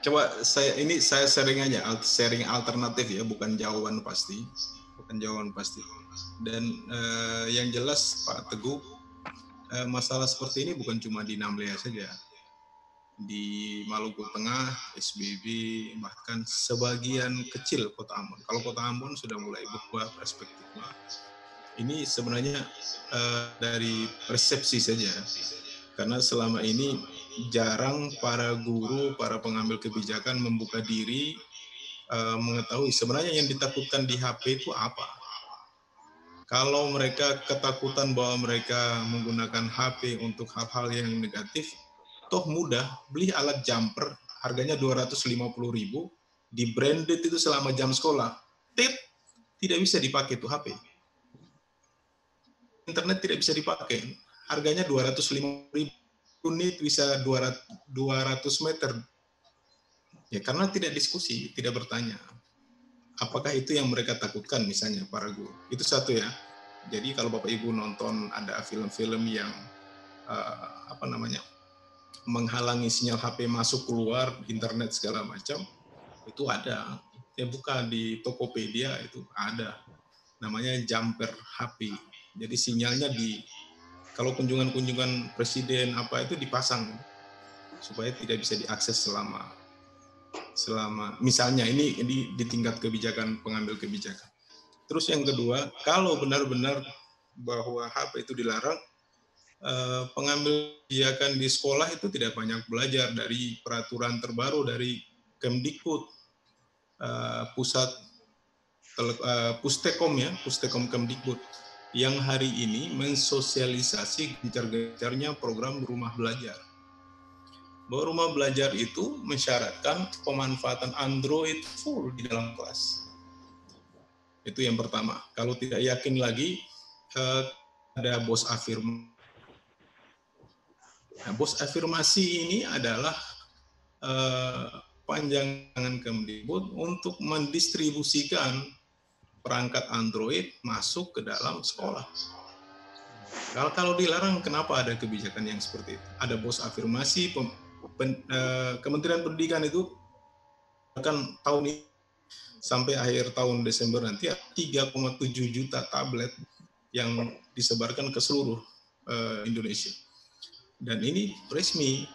Coba saya sharing alternatif ya, bukan jawaban pasti. Dan yang jelas Pak Teguh, masalah seperti ini bukan cuma di Namraya saja, di Maluku Tengah, SBB, bahkan sebagian kecil Kota Ambon. Kalau Kota Ambon sudah mulai berubah perspektifnya. Ini sebenarnya dari persepsi saja, karena selama ini jarang para guru, para pengambil kebijakan membuka diri, mengetahui sebenarnya yang ditakutkan di HP itu apa. Kalau mereka ketakutan bahwa mereka menggunakan HP untuk hal-hal yang negatif, toh mudah, beli alat jumper, harganya 250.000, di branded itu selama jam sekolah, tidak bisa dipakai itu HP. Internet tidak bisa dipakai, harganya 250.000, unit bisa 200 meter, Ya karena tidak diskusi, tidak bertanya. Apakah itu yang mereka takutkan misalnya para guru? Itu satu ya. Jadi kalau Bapak Ibu nonton ada film-film yang menghalangi sinyal HP masuk keluar, internet segala macam, itu ada. Ya buka di Tokopedia itu ada. Namanya jumper HP. Jadi sinyalnya kalau kunjungan-kunjungan presiden apa itu dipasang supaya tidak bisa diakses selama misalnya ini di tingkat kebijakan pengambil kebijakan. Terus yang kedua, kalau benar-benar bahwa HP itu dilarang, pengambil kebijakan di sekolah itu tidak banyak belajar dari peraturan terbaru dari Kemdikbud, Pustekom Kemdikbud, yang hari ini mensosialisasi gencar-gencarnya program rumah belajar. Bahwa rumah belajar itu mensyaratkan pemanfaatan Android full di dalam kelas. Itu yang pertama. Kalau tidak yakin lagi, ada bos afirmasi. Nah, bos afirmasi ini adalah panjangan Kemdikbud untuk mendistribusikan perangkat Android masuk ke dalam sekolah. Kalau dilarang, kenapa ada kebijakan yang seperti itu? Ada bos afirmasi, Kementerian Pendidikan itu akan tahun ini sampai akhir tahun Desember nanti 3,7 juta tablet yang disebarkan ke seluruh Indonesia. Dan ini resmi.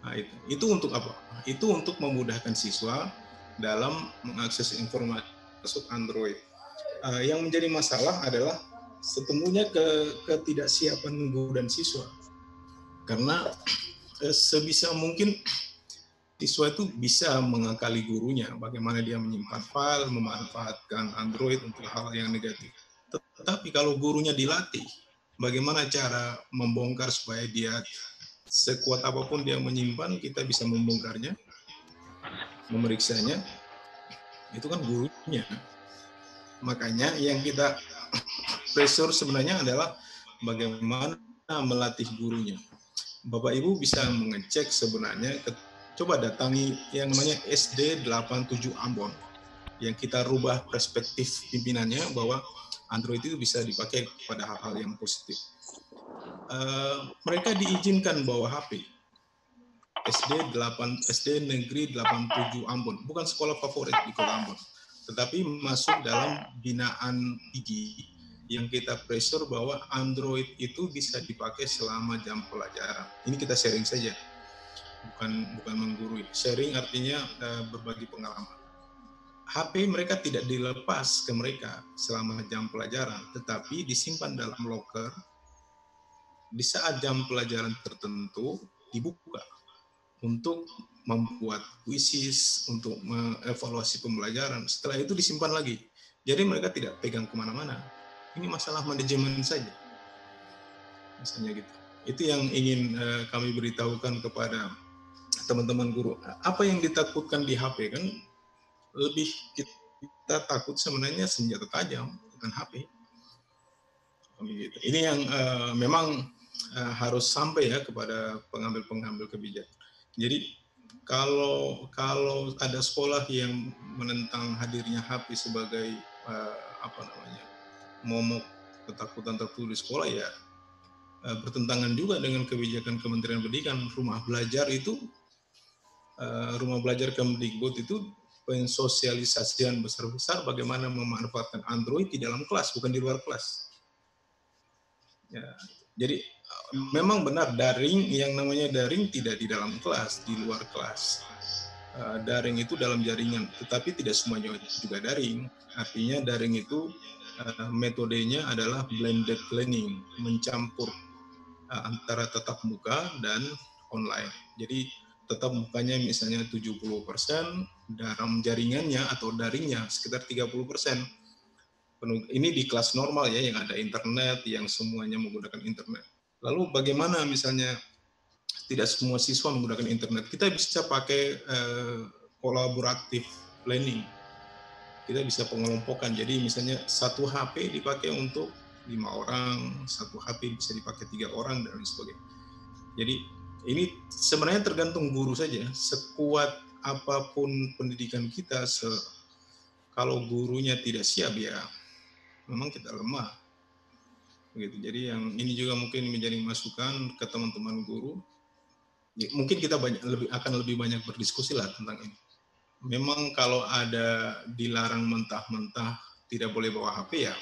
Nah, itu untuk apa? Itu untuk memudahkan siswa dalam mengakses informasi masuk Android. Yang menjadi masalah adalah sepenuhnya ketidaksiapan guru dan siswa. Karena sebisa mungkin siswa itu bisa mengakali gurunya, bagaimana dia menyimpan file, memanfaatkan Android untuk hal yang negatif. Tetapi kalau gurunya dilatih, bagaimana cara membongkar supaya dia sekuat apapun dia menyimpan, kita bisa membongkarnya, memeriksanya, itu kan gurunya. Makanya yang kita pressure sebenarnya adalah bagaimana melatih gurunya. Bapak Ibu bisa mengecek sebenarnya, coba datangi yang namanya SD 87 Ambon, yang kita rubah perspektif pimpinannya bahwa Android itu bisa dipakai pada hal-hal yang positif. Mereka diizinkan bawa HP. SD Negeri 87 Ambon, bukan sekolah favorit di Kota Ambon, tetapi masuk dalam binaan IG yang kita pressure bahwa Android itu bisa dipakai selama jam pelajaran. Ini kita sharing saja, bukan menggurui. Sharing artinya berbagi pengalaman. HP mereka tidak dilepas ke mereka selama jam pelajaran, tetapi disimpan dalam loker. Di saat jam pelajaran tertentu dibuka untuk membuat kuisis, untuk mengevaluasi pembelajaran. Setelah itu disimpan lagi. Jadi mereka tidak pegang kemana-mana. Ini masalah manajemen saja. Misalnya gitu. Itu yang ingin kami beritahukan kepada teman-teman guru. Apa yang ditakutkan di HP kan lebih kita takut sebenarnya senjata tajam, bukan HP. Ini yang memang harus sampai ya kepada pengambil-pengambil kebijakan. Jadi kalau ada sekolah yang menentang hadirnya HP sebagai momok ketakutan tertulis di sekolah, ya bertentangan juga dengan kebijakan Kementerian Pendidikan. Rumah belajar Kemdikbud itu pensosialisasian besar-besar bagaimana memanfaatkan Android di dalam kelas, bukan di luar kelas. Ya, jadi memang benar daring, yang namanya daring tidak di dalam kelas, di luar kelas. Daring itu dalam jaringan, tetapi tidak semuanya juga daring. Artinya daring itu metodenya adalah blended learning, mencampur antara tatap muka dan online. Jadi tatap mukanya misalnya 70%, dalam jaringannya atau daringnya sekitar 30%. Ini di kelas normal ya, yang ada internet, yang semuanya menggunakan internet. Lalu bagaimana misalnya tidak semua siswa menggunakan internet? Kita bisa pakai kolaboratif learning. Kita bisa pengelompokan. Jadi misalnya satu HP dipakai untuk 5 orang, satu HP bisa dipakai 3 orang, dan lain sebagainya. Jadi ini sebenarnya tergantung guru saja. Sekuat apapun pendidikan kita, kalau gurunya tidak siap ya memang kita lemah. Begitu. Jadi yang ini juga mungkin menjadi masukan ke teman-teman guru. Ya, mungkin kita akan lebih banyak berdiskusi lah tentang ini. Memang kalau ada dilarang mentah-mentah tidak boleh bawa HP ya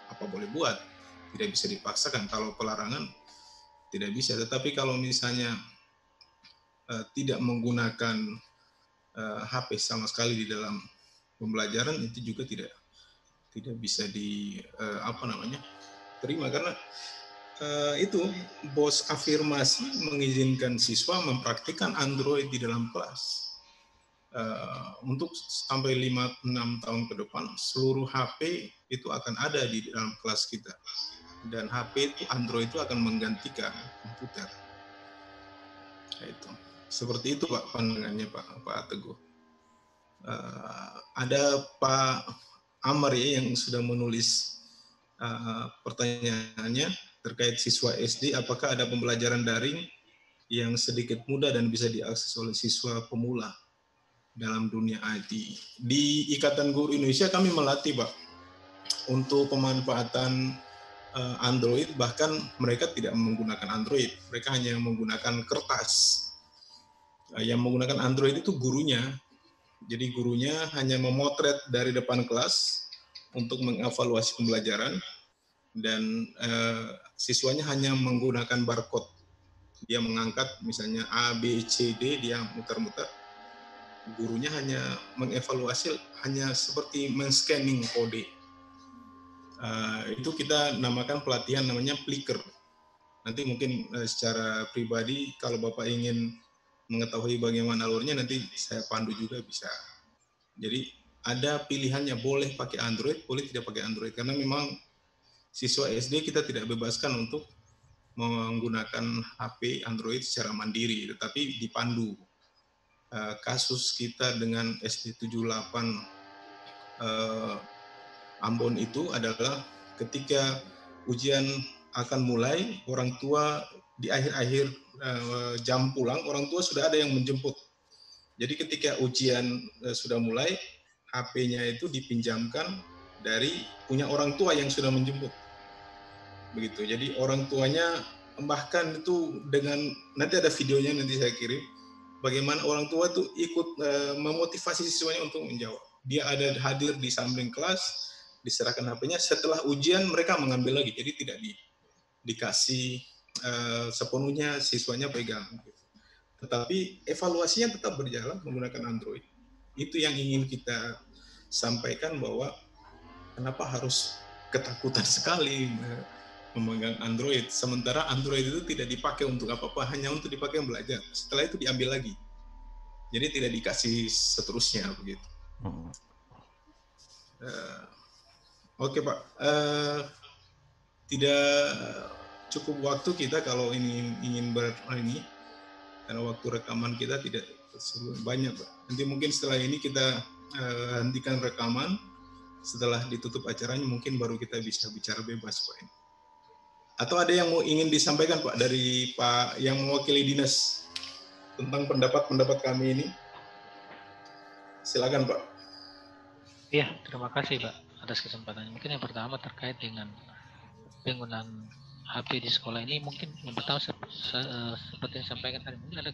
apa boleh buat, tidak bisa dipaksakan. Kalau pelarangan tidak bisa, tetapi kalau misalnya tidak menggunakan HP sama sekali di dalam pembelajaran itu juga tidak bisa terima, karena itu bos afirmasi mengizinkan siswa mempraktikkan Android di dalam kelas. Untuk sampai 5-6 tahun ke depan seluruh HP itu akan ada di dalam kelas kita, dan HP itu Android itu akan menggantikan komputer. Itu seperti itu Pak pandangannya Pak Teguh. Ada Pak Amar ya yang sudah menulis pertanyaannya terkait siswa SD, apakah ada pembelajaran daring yang sedikit mudah dan bisa diakses oleh siswa pemula dalam dunia IT. Di Ikatan Guru Indonesia kami melatih Pak untuk pemanfaatan Android, bahkan mereka tidak menggunakan Android, mereka hanya menggunakan kertas. Yang menggunakan Android itu gurunya, jadi gurunya hanya memotret dari depan kelas untuk mengevaluasi pembelajaran, dan siswanya hanya menggunakan barcode. Dia mengangkat misalnya A, B, C, D, dia muter-muter. Gurunya hanya mengevaluasi, hanya seperti men-scanning kode. Itu kita namakan pelatihan namanya Flickr. Nanti mungkin secara pribadi kalau Bapak ingin mengetahui bagaimana alurnya nanti saya pandu juga bisa. Jadi ada pilihannya, boleh pakai Android, boleh tidak pakai Android, karena memang siswa SD kita tidak bebaskan untuk menggunakan HP Android secara mandiri, tetapi dipandu. Kasus kita dengan SD 78 Ambon itu adalah ketika ujian akan mulai, orang tua di akhir-akhir jam pulang, orang tua sudah ada yang menjemput. Jadi ketika ujian sudah mulai, HP-nya itu dipinjamkan dari punya orang tua yang sudah menjemput. Begitu. Jadi orang tuanya bahkan itu dengan, nanti ada videonya nanti saya kirim, bagaimana orang tua tuh ikut memotivasi siswanya untuk menjawab. Dia ada hadir di samping kelas, diserahkan HP-nya, setelah ujian mereka mengambil lagi, jadi tidak dikasih sepenuhnya siswanya pegang. Tetapi evaluasinya tetap berjalan menggunakan Android. Itu yang ingin kita sampaikan, bahwa kenapa harus ketakutan sekali memegang Android, sementara Android itu tidak dipakai untuk apa-apa, hanya untuk dipakai belajar. Setelah itu diambil lagi, jadi tidak dikasih seterusnya begitu. Oke Pak, tidak cukup waktu kita kalau ini ingin ini, karena waktu rekaman kita tidak banyak Pak. Nanti mungkin setelah ini kita hentikan rekaman, setelah ditutup acaranya mungkin baru kita bisa bicara bebas Pak ini. Atau ada yang mau ingin disampaikan Pak dari Pak yang mewakili dinas tentang pendapat-pendapat kami ini? Silakan Pak. Iya, terima kasih Pak atas kesempatannya. Mungkin yang pertama terkait dengan penggunaan HP di sekolah ini, mungkin yang pertama seperti yang disampaikan tadi, mungkin ada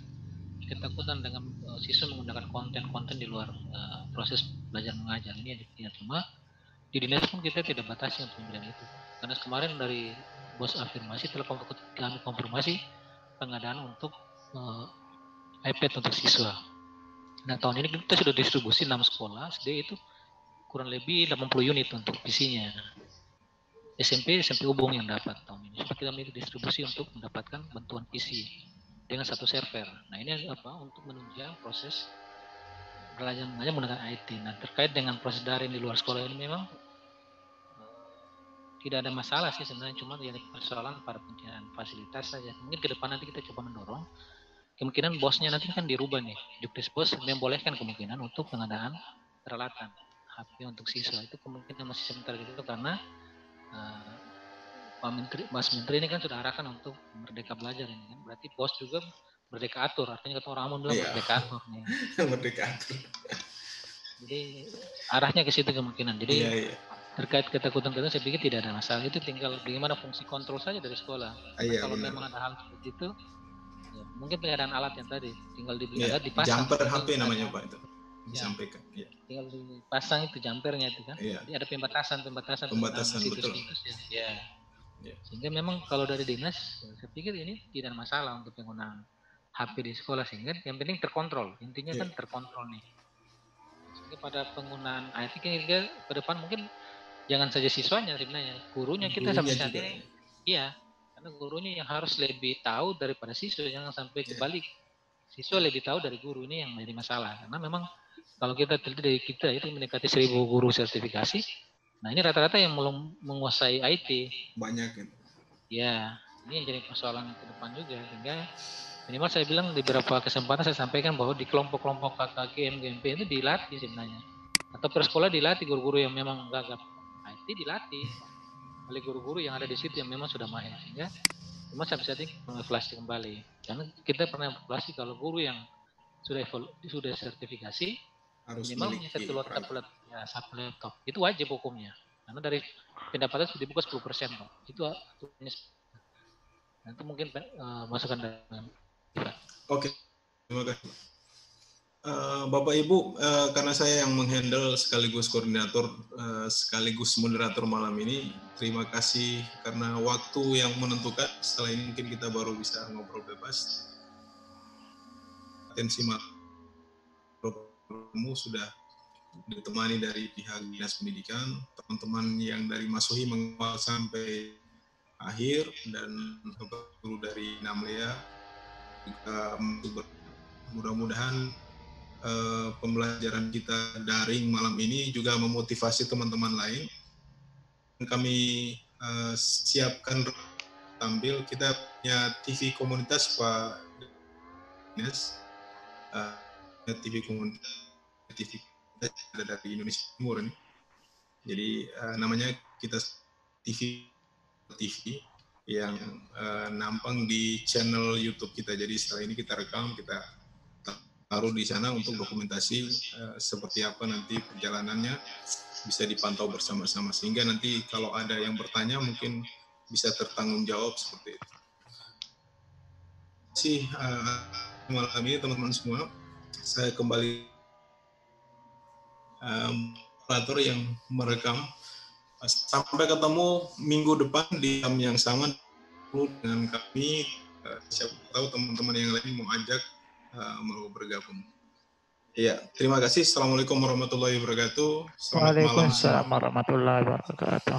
ketakutan dengan siswa menggunakan konten-konten di luar proses belajar mengajar. Ini yang cuma di dinas pun kita tidak batasi untuk pemberian itu. Karena kemarin dari bos afirmasi telah kami konfirmasi pengadaan untuk iPad untuk siswa. Nah tahun ini kita sudah distribusi 6 sekolah SD, itu kurang lebih 80 unit untuk PC-nya. SMP Ubung yang dapat tahun ini. Supaya kita memiliki distribusi untuk mendapatkan bantuan PC dengan satu server. Nah ini untuk menunjang proses belajar mengajar menggunakan IT. Nah terkait dengan proses daring di luar sekolah ini memang tidak ada masalah sih sebenarnya, cuma yang persoalan pada penyediaan fasilitas saja. Mungkin ke depan nanti kita coba mendorong, kemungkinan bosnya nanti kan dirubah nih, Juknis Bos membolehkan kemungkinan untuk pengadaan peralatan HP untuk siswa. Itu kemungkinan masih sebentar gitu, karena Mas Menteri ini kan sudah arahkan untuk Merdeka Belajar ini kan, berarti bos juga merdeka atur, artinya kata orang Ambon bilang merdeka atur nih. Merdeka atur. Jadi arahnya ke situ kemungkinan. Jadi terkait ketakutan saya pikir tidak ada masalah. Itu tinggal bagaimana fungsi kontrol saja dari sekolah. Kalau memang ada hal seperti itu, ya, mungkin pengadaan alat yang tadi tinggal dibeli alat dipasang. Jumper HP namanya Pak itu. Disampaikan. Ya. Tinggal dipasang itu jumpernya itu kan. Jadi ada pembatasan situs-situs ya. Sehingga memang kalau dari dinas, saya pikir ini tidak ada masalah untuk penggunaan HP di sekolah, sehingga yang penting terkontrol. Intinya kan terkontrol nih. Sehingga pada penggunaan IT kan ke depan mungkin jangan saja siswanya sebenarnya, gurunya kita sampai saat ini, iya, karena gurunya yang harus lebih tahu daripada siswa, jangan sampai kebalik. Siswa lebih tahu dari guru, ini yang menjadi masalah. Karena memang kalau kita teliti dari kita itu mendekati 1.000 guru sertifikasi, nah ini rata-rata yang belum menguasai IT. Banyak gitu. Ya, ini yang jadi persoalan ke depan juga, sehingga minimal saya bilang di beberapa kesempatan saya sampaikan bahwa di kelompok-kelompok KKG, MGMP itu dilatih sebenarnya. Atau per sekolah dilatih guru-guru yang memang gagap IT, dilatih oleh guru-guru yang ada di situ yang memang sudah mahir, sehingga cuma sampai saat ini mengevaluasi kembali. Karena kita pernah evaluasi kalau guru yang sudah sertifikasi harus minimal punya satu laptop. Itu wajib hukumnya. Karena dari pendapatan sudah dibuka 10%, Pak. Itu nanti mungkin masukan dari Oke, terima kasih. Bapak Ibu, karena saya yang menghandle sekaligus koordinator, sekaligus moderator malam ini, terima kasih karena waktu yang menentukan. Setelah ini mungkin kita baru bisa ngobrol bebas. Atensi kamu sudah ditemani dari pihak Dinas Pendidikan, teman-teman yang dari Masohi mengawal sampai akhir, dan guru dari Namlea juga mudah-mudahan pembelajaran kita daring malam ini juga memotivasi teman-teman lain. Kami siapkan tampil, kita punya TV komunitas Pak Dinas, TV komunitas TV ada dari Indonesia Timur ini. Jadi namanya kita TV yang nampang di channel YouTube kita. Jadi setelah ini kita rekam, kita taruh di sana untuk dokumentasi seperti apa nanti perjalanannya, bisa dipantau bersama-sama, sehingga nanti kalau ada yang bertanya mungkin bisa tertanggung jawab seperti itu. Terima kasih malam ini teman-teman semua. Saya kembali operator yang merekam. Sampai ketemu minggu depan di jam yang sama dengan kami. Siapa tahu teman-teman yang lain mau ajak, mau bergabung. Iya, terima kasih. Assalamualaikum warahmatullahi wabarakatuh. Waalaikumsalam warahmatullahi wabarakatuh.